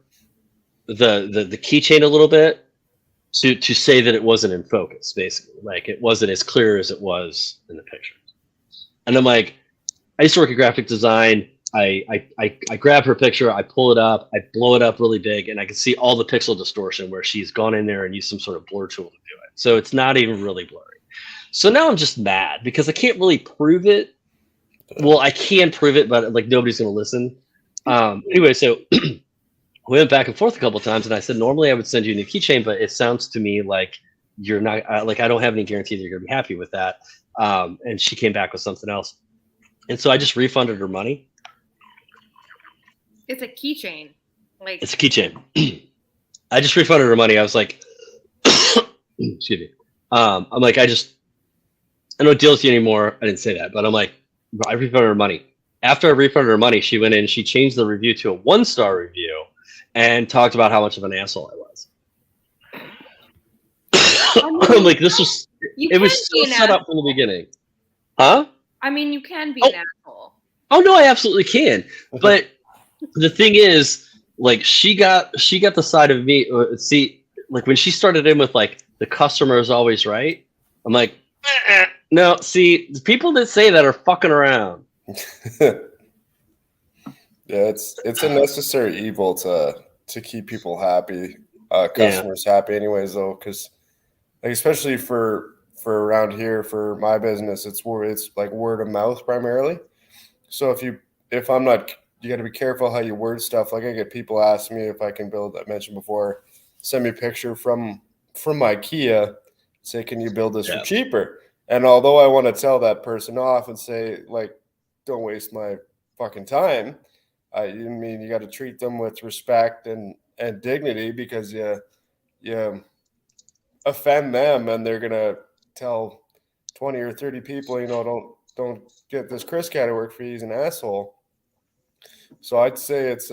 the keychain a little bit to say that it wasn't in focus, basically. Like, it wasn't as clear as it was in the picture. And I'm like, I used to work in graphic design. I grab her picture, I pull it up, I blow it up really big, and I can see all the pixel distortion where she's gone in there and used some sort of blur tool to do it. So it's not even really blurry. So now I'm just mad because I can't really prove it. Well, I can prove it, but like, nobody's going to listen. Anyway, so we went back and forth a couple of times, and I said, normally I would send you a new keychain, but it sounds to me like you're not, like, I don't have any guarantee that you're going to be happy with that. And she came back with something else. And so I just refunded her money. It's a keychain. Like, it's a keychain. I just refunded her money. I was like, excuse me. I'm like, I don't deal with you anymore. I didn't say that, but I'm like, I refunded her money. After I refunded her money, she went in, she changed the review to a 1-star review and talked about how much of an asshole I was. I'm like, it was so set up from the beginning. Huh? I mean, you can be an asshole. Oh no, I absolutely can. But the thing is, like, she got the side of me. See, like, when she started in with like, the customer is always right, I'm like, no. See, the people that say that are fucking around. Yeah, it's a necessary evil to keep people happy, customers happy, anyways. Though, because like, especially for around here, for my business, it's like word of mouth primarily. So if I'm not, you got to be careful how you word stuff. Like, I get people ask me if I can build, I mentioned before, send me a picture from IKEA, say, can you build this for cheaper? And although I want to tell that person off and say, like, don't waste my fucking time, you got to treat them with respect and dignity, because you offend them and they're gonna tell 20 or 30 people, don't get this Chris cat to work for you, he's an asshole. So I'd say it's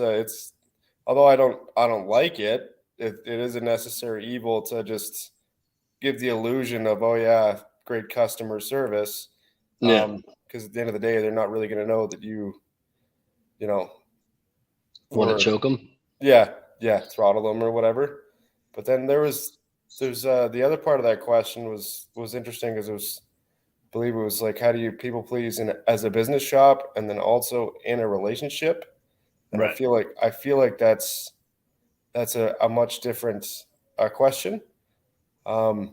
although I don't like it, it is a necessary evil to just give the illusion of, oh yeah, great customer service. Because at the end of the day, they're not really going to know that you want to choke them. Yeah, throttle them or whatever. But then there's the other part of that question was interesting, because I believe it was like, how do you people please as a business shop and then also in a relationship? And right. I feel like that's a much different question. I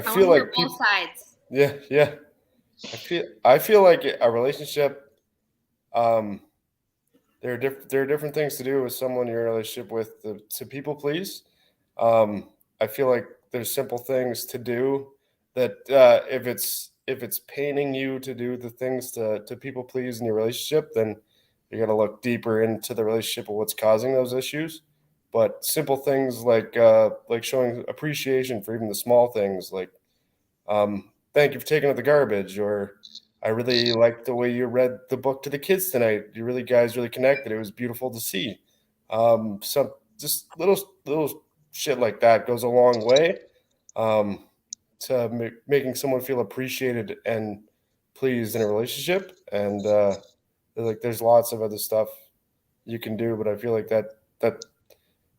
feel like both sides. Yeah. I feel like a relationship. There are different things to do with someone you're in a relationship with to people please. I feel like there's simple things to do that if it's paining you to do the things to people please in your relationship, then you got to look deeper into the relationship of what's causing those issues. But simple things like showing appreciation for even the small things, like thank you for taking out the garbage, or I really liked the way you read the book to the kids tonight. You guys really connected. It was beautiful to see. Some just little shit like that goes a long way to making someone feel appreciated and pleased in a relationship. And there's lots of other stuff you can do, but I feel like that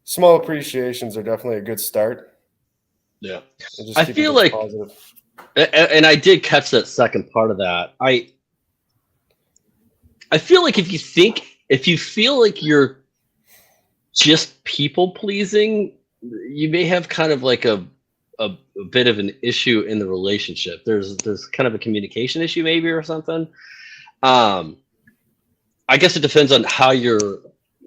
small appreciations are definitely a good start. Yeah, I feel like positive. And I did catch that second part of that. I feel like if you feel like you're just people pleasing, you may have kind of like a bit of an issue in the relationship. There's kind of a communication issue maybe or something. I guess it depends on how you're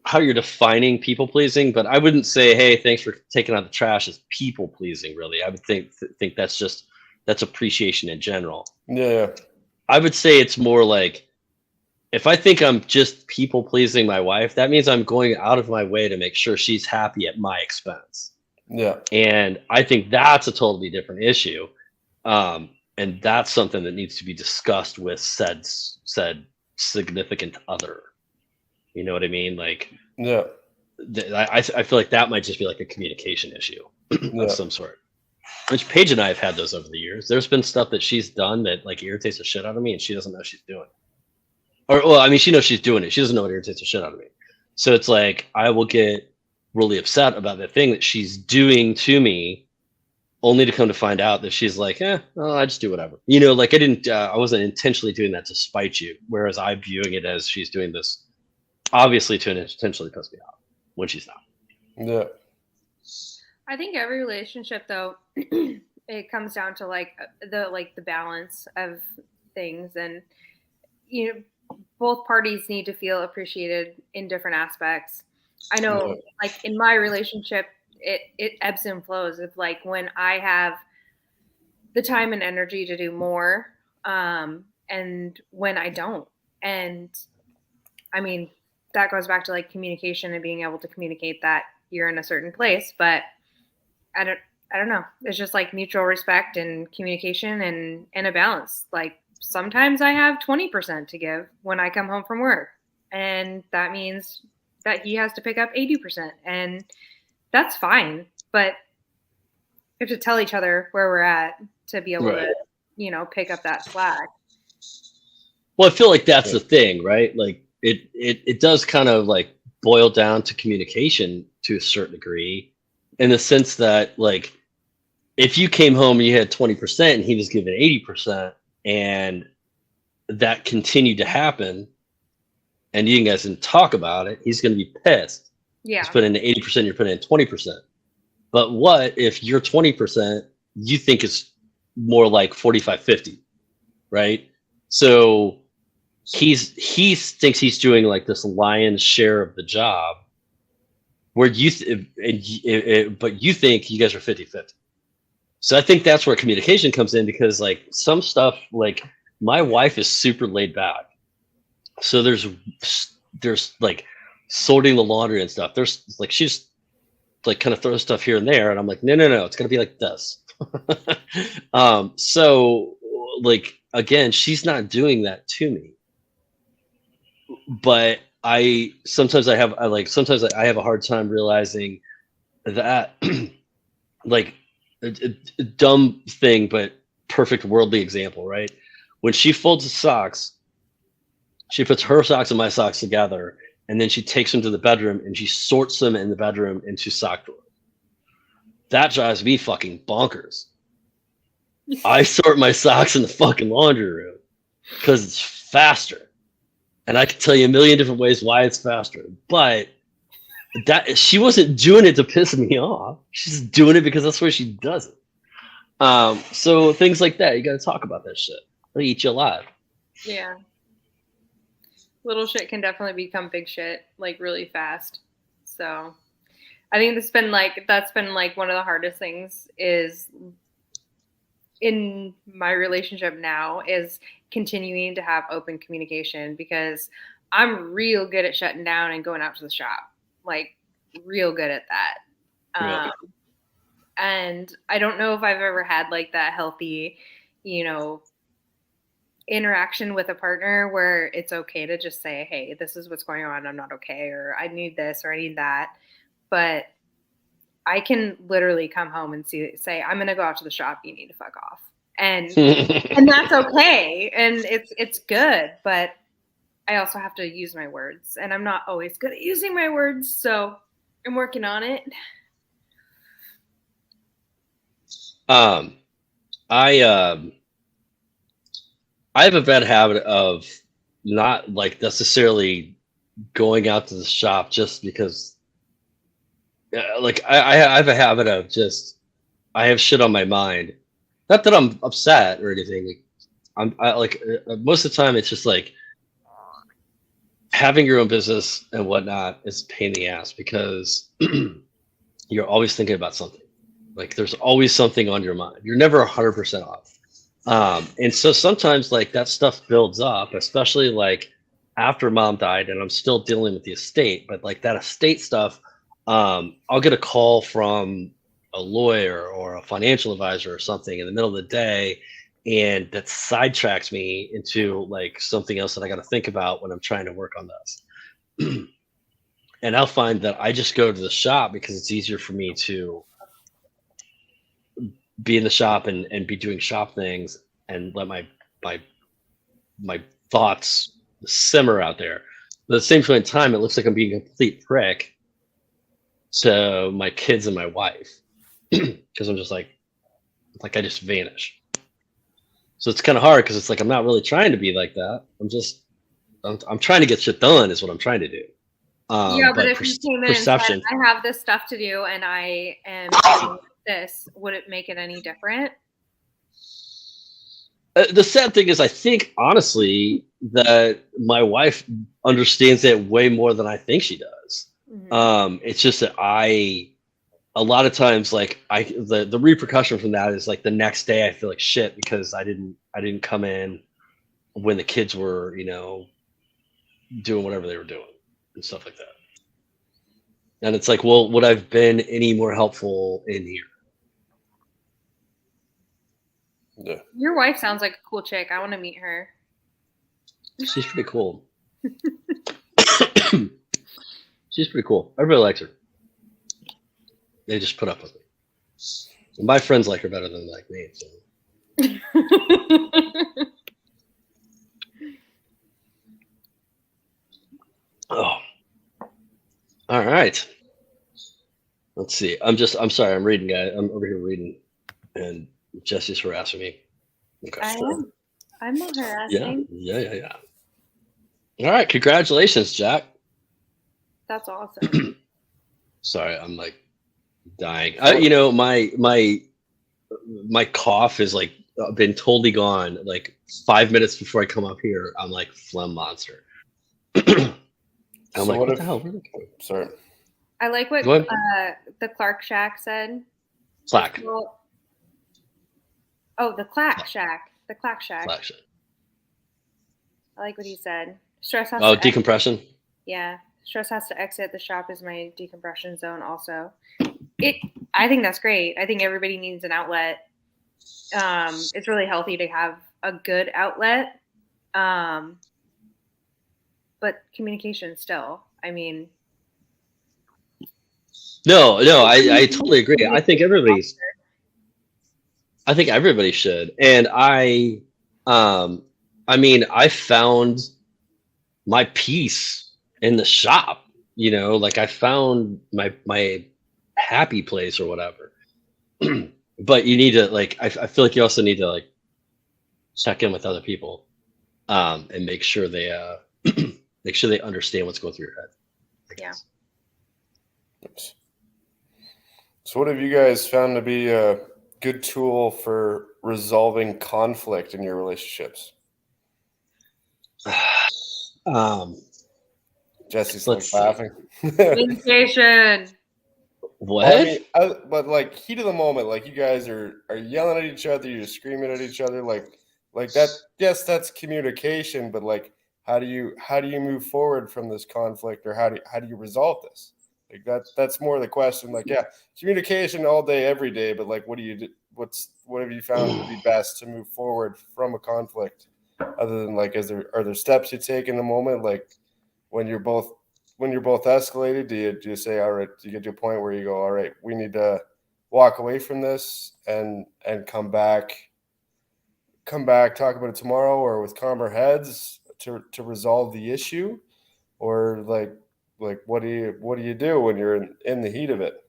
how you're defining people pleasing, but I wouldn't say, hey, thanks for taking out the trash as people pleasing. Really, I would think that's appreciation in general. Yeah. I would say it's more like, if I think I'm just people pleasing my wife, that means I'm going out of my way to make sure she's happy at my expense. Yeah. And I think that's a totally different issue. And that's something that needs to be discussed with said significant other. You know what I mean? Like, yeah, I feel like that might just be like a communication issue of some sort. Which Paige and I have had those over the years. There's been stuff that she's done that like irritates the shit out of me, and she doesn't know she's doing. Or, well, I mean, she knows she's doing it. She doesn't know what irritates the shit out of me. So it's like I will get really upset about the thing that she's doing to me, only to come to find out that she's like, well, I just do whatever. You know, like I wasn't intentionally doing that to spite you. Whereas I'm viewing it as she's doing this obviously to intentionally piss me off when she's not. Yeah. I think every relationship, though, it comes down to like the balance of things, and you know, both parties need to feel appreciated in different aspects. I know, like in my relationship, it ebbs and flows. Of like when I have the time and energy to do more, and when I don't, and I mean that goes back to like communication and being able to communicate that you're in a certain place, but I don't know. It's just like mutual respect and communication and a balance. Like sometimes I have 20% to give when I come home from work, and that means that he has to pick up 80%, and that's fine. But we have to tell each other where we're at to be able to, you know, pick up that slack. Well, I feel like that's the thing, right? Like it does kind of like boil down to communication to a certain degree, in the sense that like if you came home and you had 20% and he was given 80%, and that continued to happen and you guys didn't talk about it, he's going to be pissed. Yeah. He's putting in 80%, you're putting in 20%. But what if your 20% you think is more like 45-50, right? So he thinks he's doing like this lion's share of the job, where but you think you guys are 50-50. So I think that's where communication comes in, because like some stuff, like my wife is super laid back. So there's like sorting the laundry and stuff. There's like, she's like kind of throws stuff here and there. And I'm like, no, it's going to be like this. So like, again, she's not doing that to me, but sometimes I have a hard time realizing that like a dumb thing, but perfect worldly example, right? When she folds the socks, she puts her socks and my socks together, and then she takes them to the bedroom and she sorts them in the bedroom into sock drawers. That drives me fucking bonkers. I sort my socks in the fucking laundry room because it's faster. And I can tell you a million different ways why it's faster, but that she wasn't doing it to piss me off. She's doing it because that's where she does it. So things like that, you got to talk about that shit. It'll eat you alive. Yeah. Little shit can definitely become big shit, like really fast. So I think that's been like one of the hardest things is in my relationship now is continuing to have open communication, because I'm real good at shutting down and going out to the shop, like real good at that. And I don't know if I've ever had like that healthy, you know, interaction with a partner where it's okay to just say, hey, this is what's going on, I'm not okay, or I need this or I need that. But I can literally come home and say, I'm gonna go out to the shop, you need to fuck off. And and that's okay. And it's good, but I also have to use my words, and I'm not always good at using my words, so I'm working on it. I have a bad habit of not like necessarily going out to the shop just because like I have a habit of just, I have shit on my mind. Not that I'm upset or anything. Like, I most of the time it's just like having your own business and whatnot is a pain in the ass because you're always thinking about something. Like there's always something on your mind. You're never 100% off. And so sometimes like that stuff builds up, especially like after mom died and I'm still dealing with the estate, but like that estate stuff, I'll get a call from a lawyer or a financial advisor or something in the middle of the day, and that sidetracks me into like something else that I got to think about when I'm trying to work on this. And I'll find that I just go to the shop because it's easier for me to be in the shop and be doing shop things and let my thoughts simmer out there. But at the same point in time, it looks like I'm being a complete prick to my kids and my wife because I'm just like I just vanish. So it's kind of hard because it's like I'm not really trying to be like that. I'm trying to get shit done is what I'm trying to do. But if you came in and said, I have this stuff to do and I am doing this, would it make it any different? The sad thing is, I think honestly that my wife understands it way more than I think she does. Mm-hmm. It's just that a lot of times, like the repercussion from that is like the next day I feel like shit because I didn't come in when the kids were, doing whatever they were doing and stuff like that. And it's like, well, would I have been any more helpful in here? Yeah. Your wife sounds like a cool chick. I want to meet her. She's pretty cool. She's pretty cool. Everybody likes her. They just put up with me. And my friends like her better than they like me. So. Oh. All right. Let's see. I'm sorry. I'm reading, guys. I'm over here reading, and Jesse's harassing me. Okay. I'm not harassing. Yeah. All right. Congratulations, Jack. That's awesome. Sorry, I'm like dying. My cough is like been totally gone. Like 5 minutes before I come up here, I'm like phlegm monster. I'm like, what the hell? Sorry. I like what the Clark Shack said. Clack. The Clack Shack. The Clack Shack. Clack Shack. I like what he said. Stress has to decompression? Yeah. Stress has to exit. The shop is my decompression zone also. I think that's great. I think everybody needs an outlet. It's really healthy to have a good outlet. But communication still. I mean. No, I totally agree. I think everybody should. And I found my peace in the shop, like I found my happy place or whatever. But you need to I feel like you also need to check in with other people and make sure they understand what's going through your head. Yeah. So what have you guys found to be a good tool for resolving conflict in your relationships? Jesse's laughing. Communication. What? But heat of the moment, you guys are yelling at each other, you're screaming at each other, like that. Yes, that's communication, but how do you move forward from this conflict, or how do you resolve this? That's more the question. Communication all day, every day, but what do you do? What have you found to be best to move forward from a conflict? Other than are there steps you take in the moment, when you're both escalated? Do you say, all right? Do you get to a point where you go, all right, we need to walk away from this and come back, talk about it tomorrow, or with calmer heads to resolve the issue, or what do you do when you're in the heat of it?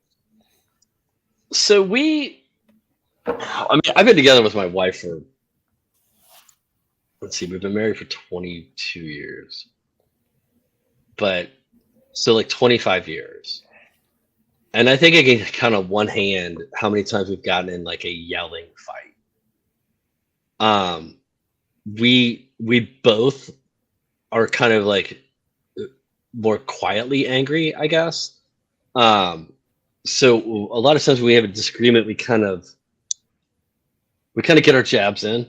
So I've been together with my wife for, we've been married for 22 years, but so 25 years. And I think I can count on one hand how many times we've gotten in a yelling fight. We both are kind of more quietly angry, I guess. So a lot of times when we have a disagreement, we kind of get our jabs in,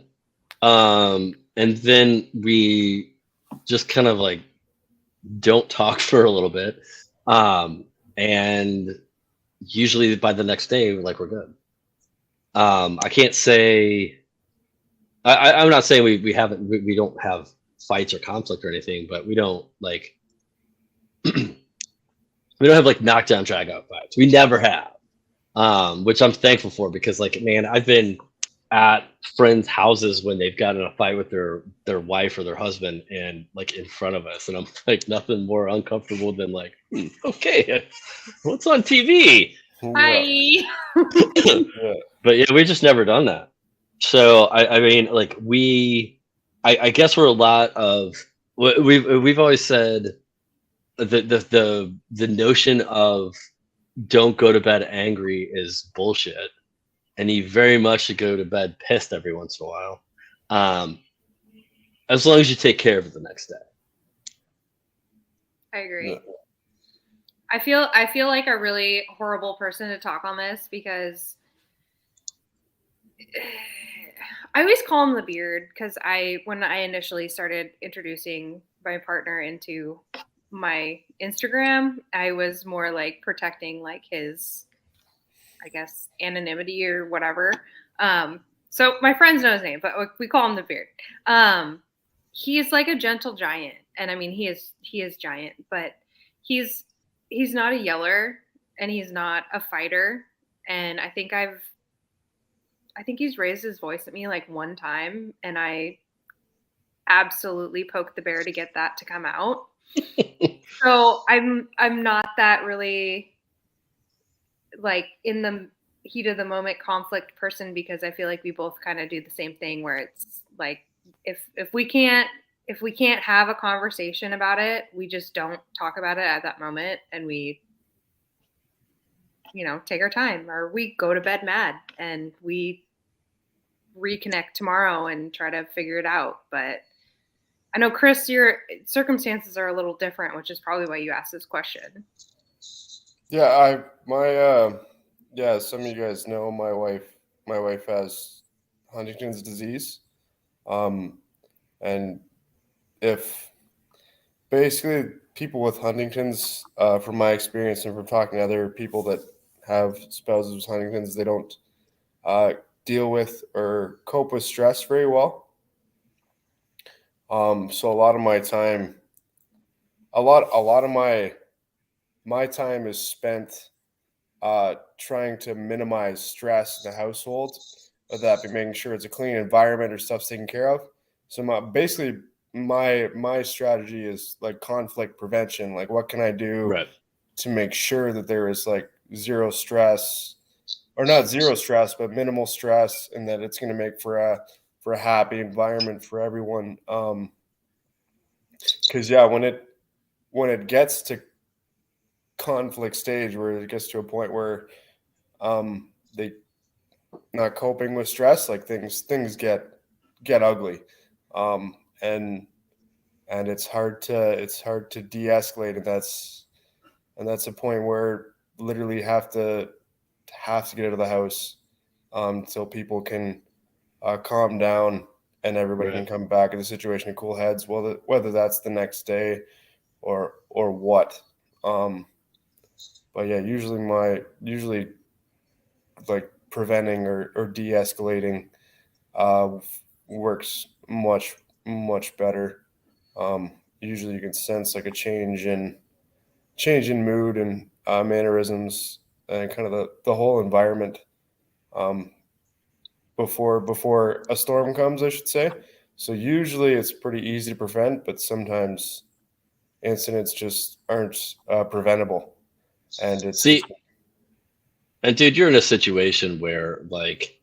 and then we just kind of like don't talk for a little bit, and usually by the next day, we're good. I can't say. I'm not saying we don't have fights or conflict or anything, but we don't like. We don't have like knockdown drag out fights. We never have, which I'm thankful for, because like, man, I've been at friends' houses when they've gotten in a fight with their wife or their husband, and like in front of us, and I'm like, nothing more uncomfortable than like, okay, what's on TV? Hi. Yeah. But yeah, we've just never done that. So I mean, like I guess we're a lot of we've always said the notion of don't go to bed angry is bullshit, and you very much should go to bed pissed every once in a while, as long as you take care of it the next day. I agree. Yeah. I feel like a really horrible person to talk on this, because I always call him the beard, because when I initially started introducing my partner into my Instagram, I was more like protecting like his, I guess, anonymity or whatever. So my friends know his name, but we call him the beard. He's like a gentle giant, and I mean he is giant, but he's not a yeller, and he's not a fighter, and I think he's raised his voice at me like one time, and I absolutely poked the bear to get that to come out. So I'm not that really like in the heat of the moment conflict person, because I feel like we both kind of do the same thing, where it's like if we can't have a conversation about it, we just don't talk about it at that moment, and we take our time, or we go to bed mad and we reconnect tomorrow and try to figure it out. But I know, Chris, your circumstances are a little different, which is probably why you asked this question. Yeah, some of you guys know my wife has Huntington's disease. And if basically people with Huntington's, from my experience and from talking to other people that have spouses with Huntington's, they don't deal with or cope with stress very well. So a lot of my time, a lot of my time is spent trying to minimize stress in the household, whether that be making sure it's a clean environment or stuff's taken care of. So my strategy is like conflict prevention. Like, what can I do to make sure that there is like zero stress, or not zero stress, but minimal stress, and that it's going to make for a happy environment for everyone. Because when it gets to conflict stage, where it gets to a point where they not coping with stress, like things get ugly, and it's hard to de-escalate, and that's a point where literally have to get out of the house until people can calm down and everybody can come back in the situation in cool heads, whether that's the next day or what. But yeah, usually like preventing or de-escalating works much better. Usually you can sense like a change in mood and mannerisms and kind of the whole environment before a storm comes, I should say. So usually it's pretty easy to prevent, but sometimes incidents just aren't preventable. And and dude, you're in a situation where like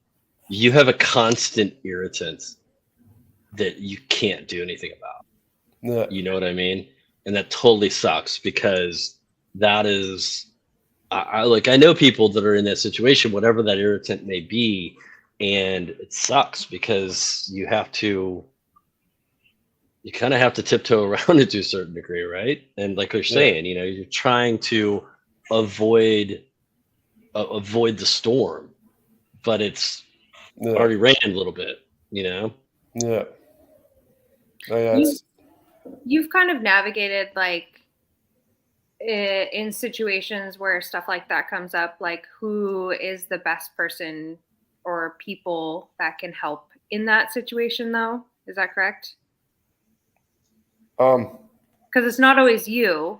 you have a constant irritant that you can't do anything about. Yeah. You know what I mean? And that totally sucks, because that is, I know people that are in that situation, whatever that irritant may be, and it sucks because you have to you kind of have to tiptoe around it to a certain degree, right? And like you're saying, you know, you're trying to avoid the storm, but it's already ran a little bit, you know? Yeah. Oh, yeah. You've kind of navigated like in situations where stuff like that comes up, like who is the best person or people that can help in that situation though? Is that correct? Because it's not always you.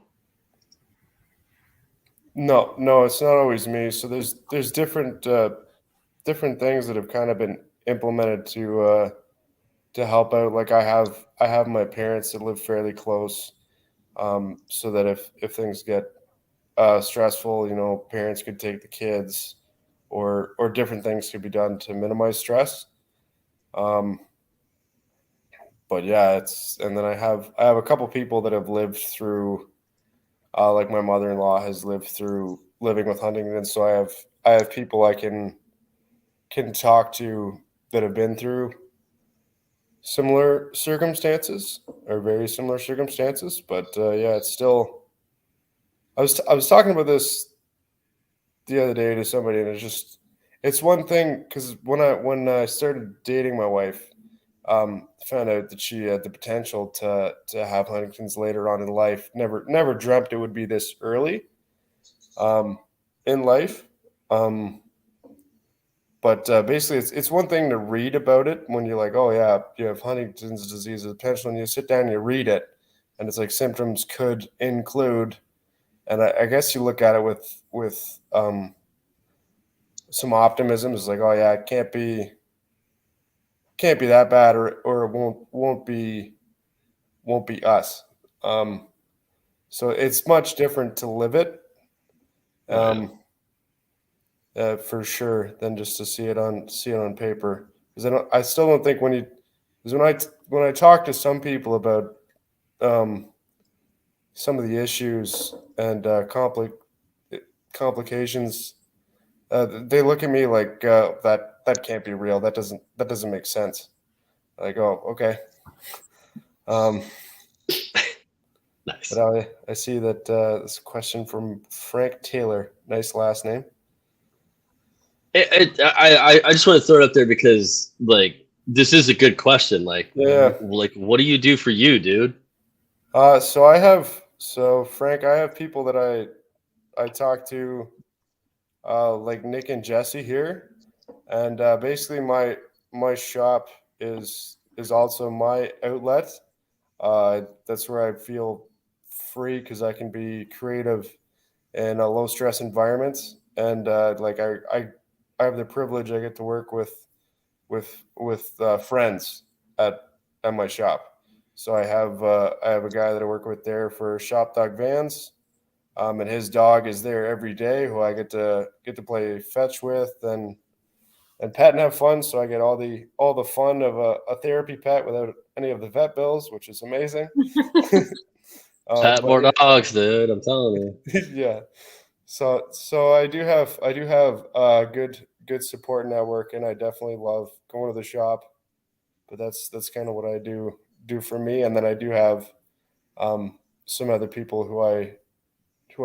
No, it's not always me. So there's different things that have kind of been implemented to help out. Like I have my parents that live fairly close, so that if things get stressful, you know, parents could take the kids, or different things could be done to minimize stress. But yeah, and then I have a couple people that have lived through, like my mother-in-law has lived through living with Huntington, so I have people I can talk to that have been through similar circumstances or very similar circumstances. But yeah, it's still. I was talking about this the other day to somebody, and it's one thing because when I started dating my wife, found out that she had the potential to have Huntington's later on in life. Never dreamt it would be this early, in life. But basically, it's one thing to read about it when you're like, oh yeah, you have Huntington's disease, the potential, and you sit down and you read it, and it's like symptoms could include, and I guess you look at it with some optimism. It's like, oh yeah, it can't be that bad, or it won't be us. So it's much different to live it, for sure, than just to see it on paper. Because I still don't think because when I talk to some people about some of the issues and complications, they look at me like, that can't be real. That doesn't make sense. Like, oh, okay. Nice. But I see that this question from Frank Taylor. Nice last name. I just want to throw it up there because like this is a good question. Like, like what do you do for you, dude? So Frank, I have people that I talk to, like Nick and Jesse here, and basically my shop is also my outlet. That's where I feel free because I can be creative in a low stress environment, and like I have the privilege. I get to work with friends at my shop. So I have a guy that I work with there for Shop Dog Vans, and his dog is there every day, who I get to play fetch with and pet and have fun. So I get all the fun of a therapy pet without any of the vet bills, which is amazing. Pet more dogs, dude. I'm telling you. Yeah. So I do have a good support network, and I definitely love going to the shop. But that's kind of what I do for me, and then I do have some other people who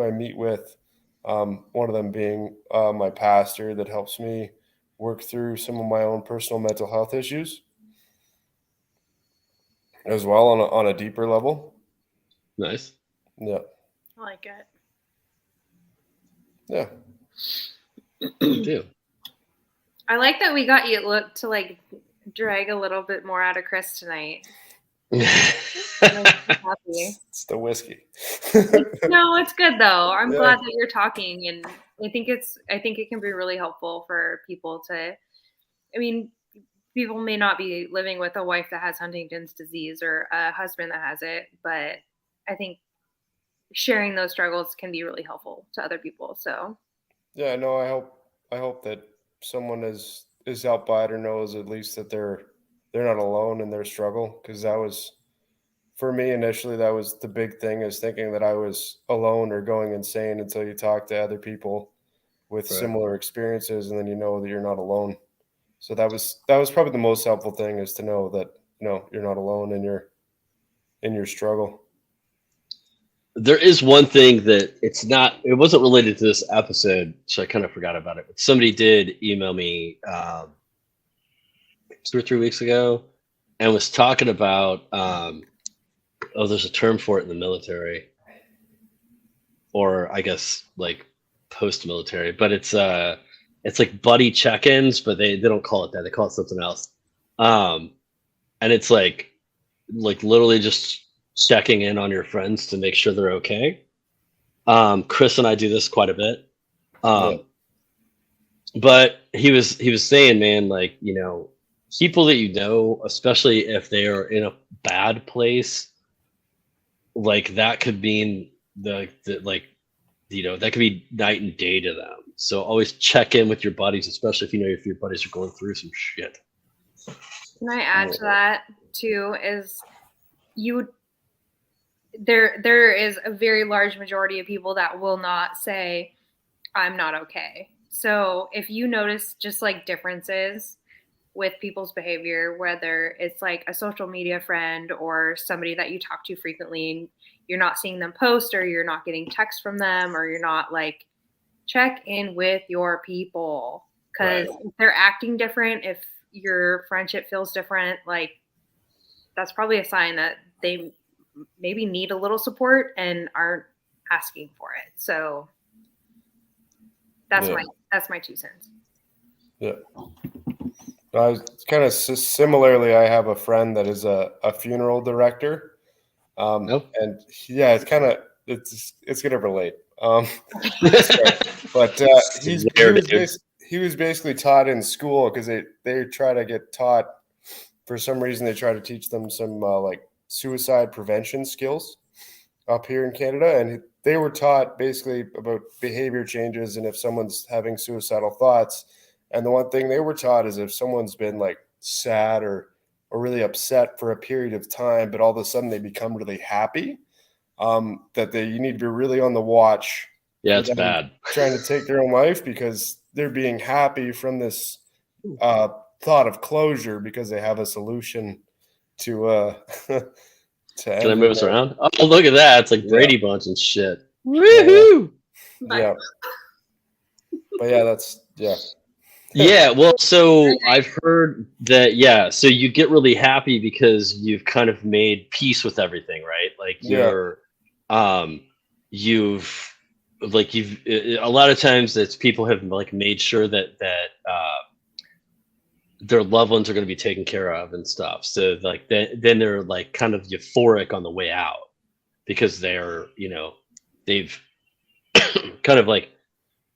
I meet with. One of them being my pastor that helps me work through some of my own personal mental health issues as well on a deeper level. Nice. Yeah. I like it. Yeah. You do. I like that we got you to like drag a little bit more out of Chris tonight. It's the whiskey. No, it's good though. I'm glad that you're talking, and I think it can be really helpful for people to. I mean, people may not be living with a wife that has Huntington's disease or a husband that has it, but I think sharing those struggles can be really helpful to other people. So. Yeah, no, I hope that someone is helped by it, or knows at least that they're not alone in their struggle, because that was, for me initially, that was the big thing, is thinking that I was alone or going insane, until you talk to other people with similar experiences, and then you know that you're not alone. So that was probably the most helpful thing, is to know that, you know, you're not alone in your in your struggle? There is one thing that it wasn't related to this episode, so I kind of forgot about it. But somebody did email me 2 or 3 weeks ago and was talking about, there's a term for it in the military, or I guess like post-military, but it's like buddy check-ins, but they don't call it that. They call it something else. And it's like literally just checking in on your friends to make sure they're okay. Chris and I do this quite a bit. But he was saying, man, like, you know, people that you know, especially if they are in a bad place, like that could mean the like, you know, that could be night and day to them. So always check in with your buddies, especially if you know if your buddies are going through some shit. Can I add to that too? Is there is a very large majority of people that will not say, I'm not okay. So if you notice just like differences with people's behavior, whether it's like a social media friend or somebody that you talk to frequently and you're not seeing them post, or you're not getting text from them, or you're not like, check in with your people, because if they're acting different, if your friendship feels different, like that's probably a sign that they maybe need a little support and aren't asking for it. So that's my 2 cents. Yeah. Kind of similarly, I have a friend that is a funeral director. And yeah, it's kind of, it's going to relate. But he was basically taught in school, because they try to get taught, for some reason, they try to teach them some like suicide prevention skills up here in Canada. And they were taught basically about behavior changes and if someone's having suicidal thoughts. And the one thing they were taught is if someone's been like sad or really upset for a period of time, but all of a sudden they become really happy, that you need to be really on the watch. Yeah, it's bad. Trying to take their own life because they're being happy from this thought of closure because they have a solution to Can I move us around? Oh, look at that. It's like Brady Bunch and shit. Woohoo! Yeah. But yeah, yeah, well, so I've heard that, so you get really happy because you've kind of made peace with everything, right? Like you've a lot of times it's people have like made sure that their loved ones are going to be taken care of and stuff. So like then they're like kind of euphoric on the way out because they're, you know, they've kind of like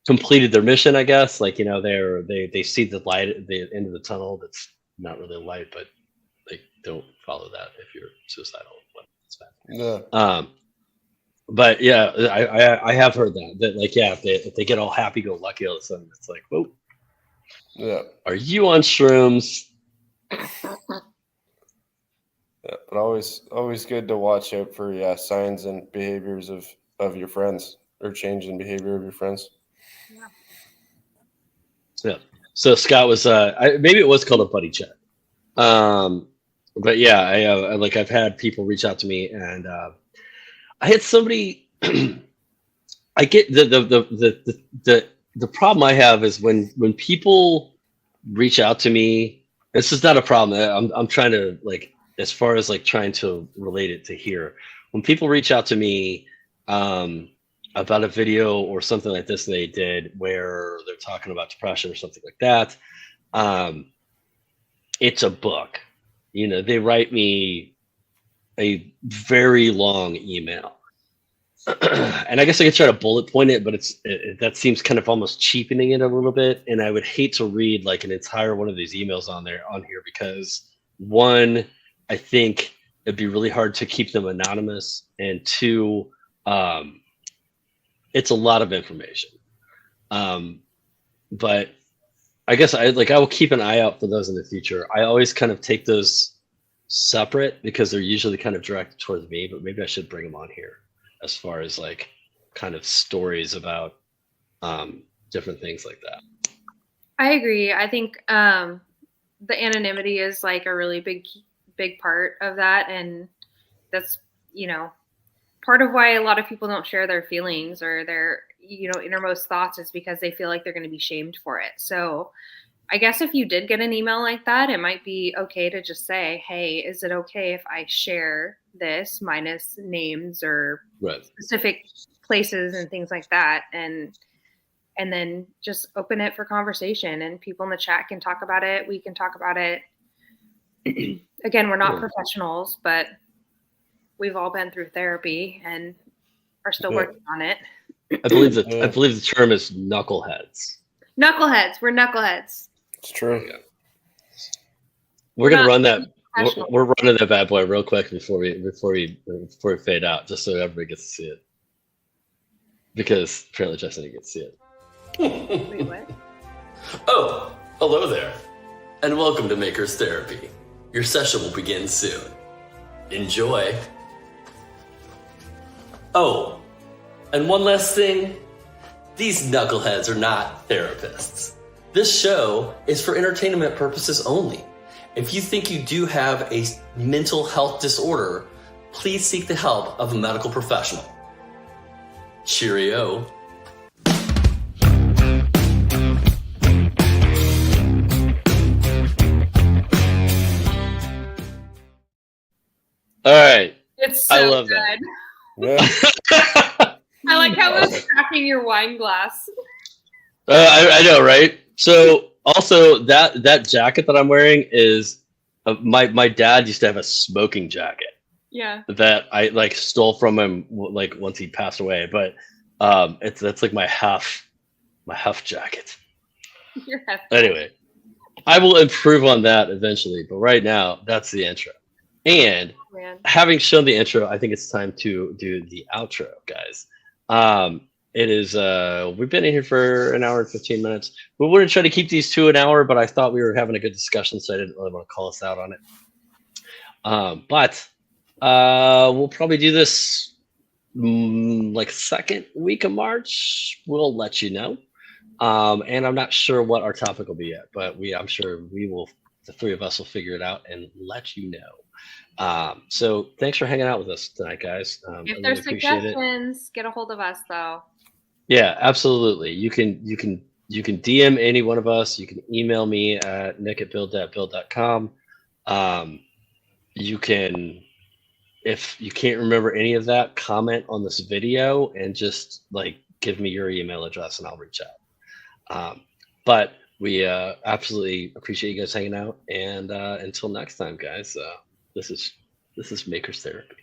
completed their mission, I guess. Like, you know, they see the light at the end of the tunnel. That's not really a light, but they don't follow that if you're suicidal. It's bad. But yeah, I have heard that like, yeah, if they get all happy go lucky all of a sudden, it's like, whoa. Yeah. Are you on shrooms? Yeah, but always good to watch out for signs and behaviors of your friends, or change in behavior of your friends. Yeah. So Scott was maybe it was called a buddy check. But yeah, I've had people reach out to me, and I had somebody. I get the problem I have is when people reach out to me. This is not a problem. I'm trying to, like, as far as like trying to relate it to here. When people reach out to me about a video or something like this they did where they're talking about depression or something like that, it's a book. You know, they write me a very long email. And I guess I could try to bullet point it, but that seems kind of almost cheapening it a little bit. And I would hate to read like an entire one of these emails on here because, one, I think it'd be really hard to keep them anonymous, and two, it's a lot of information. But I guess I will keep an eye out for those in the future. I always kind of take those separate because they're usually kind of directed towards me, but maybe I should bring them on here as far as like kind of stories about different things like that. I agree. I think the anonymity is like a really big part of that. And that's, you know, part of why a lot of people don't share their feelings or their, you know, innermost thoughts is because they feel like they're going to be shamed for it. So I guess if you did get an email like that, it might be okay to just say, hey, is it okay if I share this minus names or specific places and things like that? And then just open it for conversation, and people in the chat can talk about it. We can talk about it. Again, we're not professionals, but we've all been through therapy and are still working on it. I believe the term is knuckleheads. Knuckleheads. We're knuckleheads. It's true. Yeah. We're gonna run that. We're running that bad boy real quick before we fade out, just so everybody gets to see it. Because apparently Justin didn't get to see it. Wait, what? Oh, hello there, and welcome to Maker's Therapy. Your session will begin soon. Enjoy. Oh, and one last thing. These knuckleheads are not therapists. This show is for entertainment purposes only. If you think you do have a mental health disorder, please seek the help of a medical professional. Cheerio. All right. It's so I love good. that. Yeah. I like how it's cracking your wine glass. I know, right? So also that jacket that I'm wearing is my dad used to have a smoking jacket. Yeah. That I like stole from him like once he passed away, but that's like my half jacket. You're happy. Anyway, I will improve on that eventually, but right now that's the intro. And having shown the intro, I think it's time to do the outro, guys. It is we've been in here for an hour and 15 minutes. We wouldn't try to keep these to an hour, but I thought we were having a good discussion, so I didn't really want to call us out on it. But we'll probably do this like second week of March. We'll let you know. And I'm not sure what our topic will be yet, but I'm sure the three of us will figure it out and let you know. So thanks for hanging out with us tonight, guys. If there's suggestions, get a hold of us though. Yeah, absolutely. You can DM any one of us. You can email me at nick@build.build.com. You can, if you can't remember any of that, comment on this video and just like give me your email address and I'll reach out. But we absolutely appreciate you guys hanging out, and until next time, guys. This is Maker's Therapy.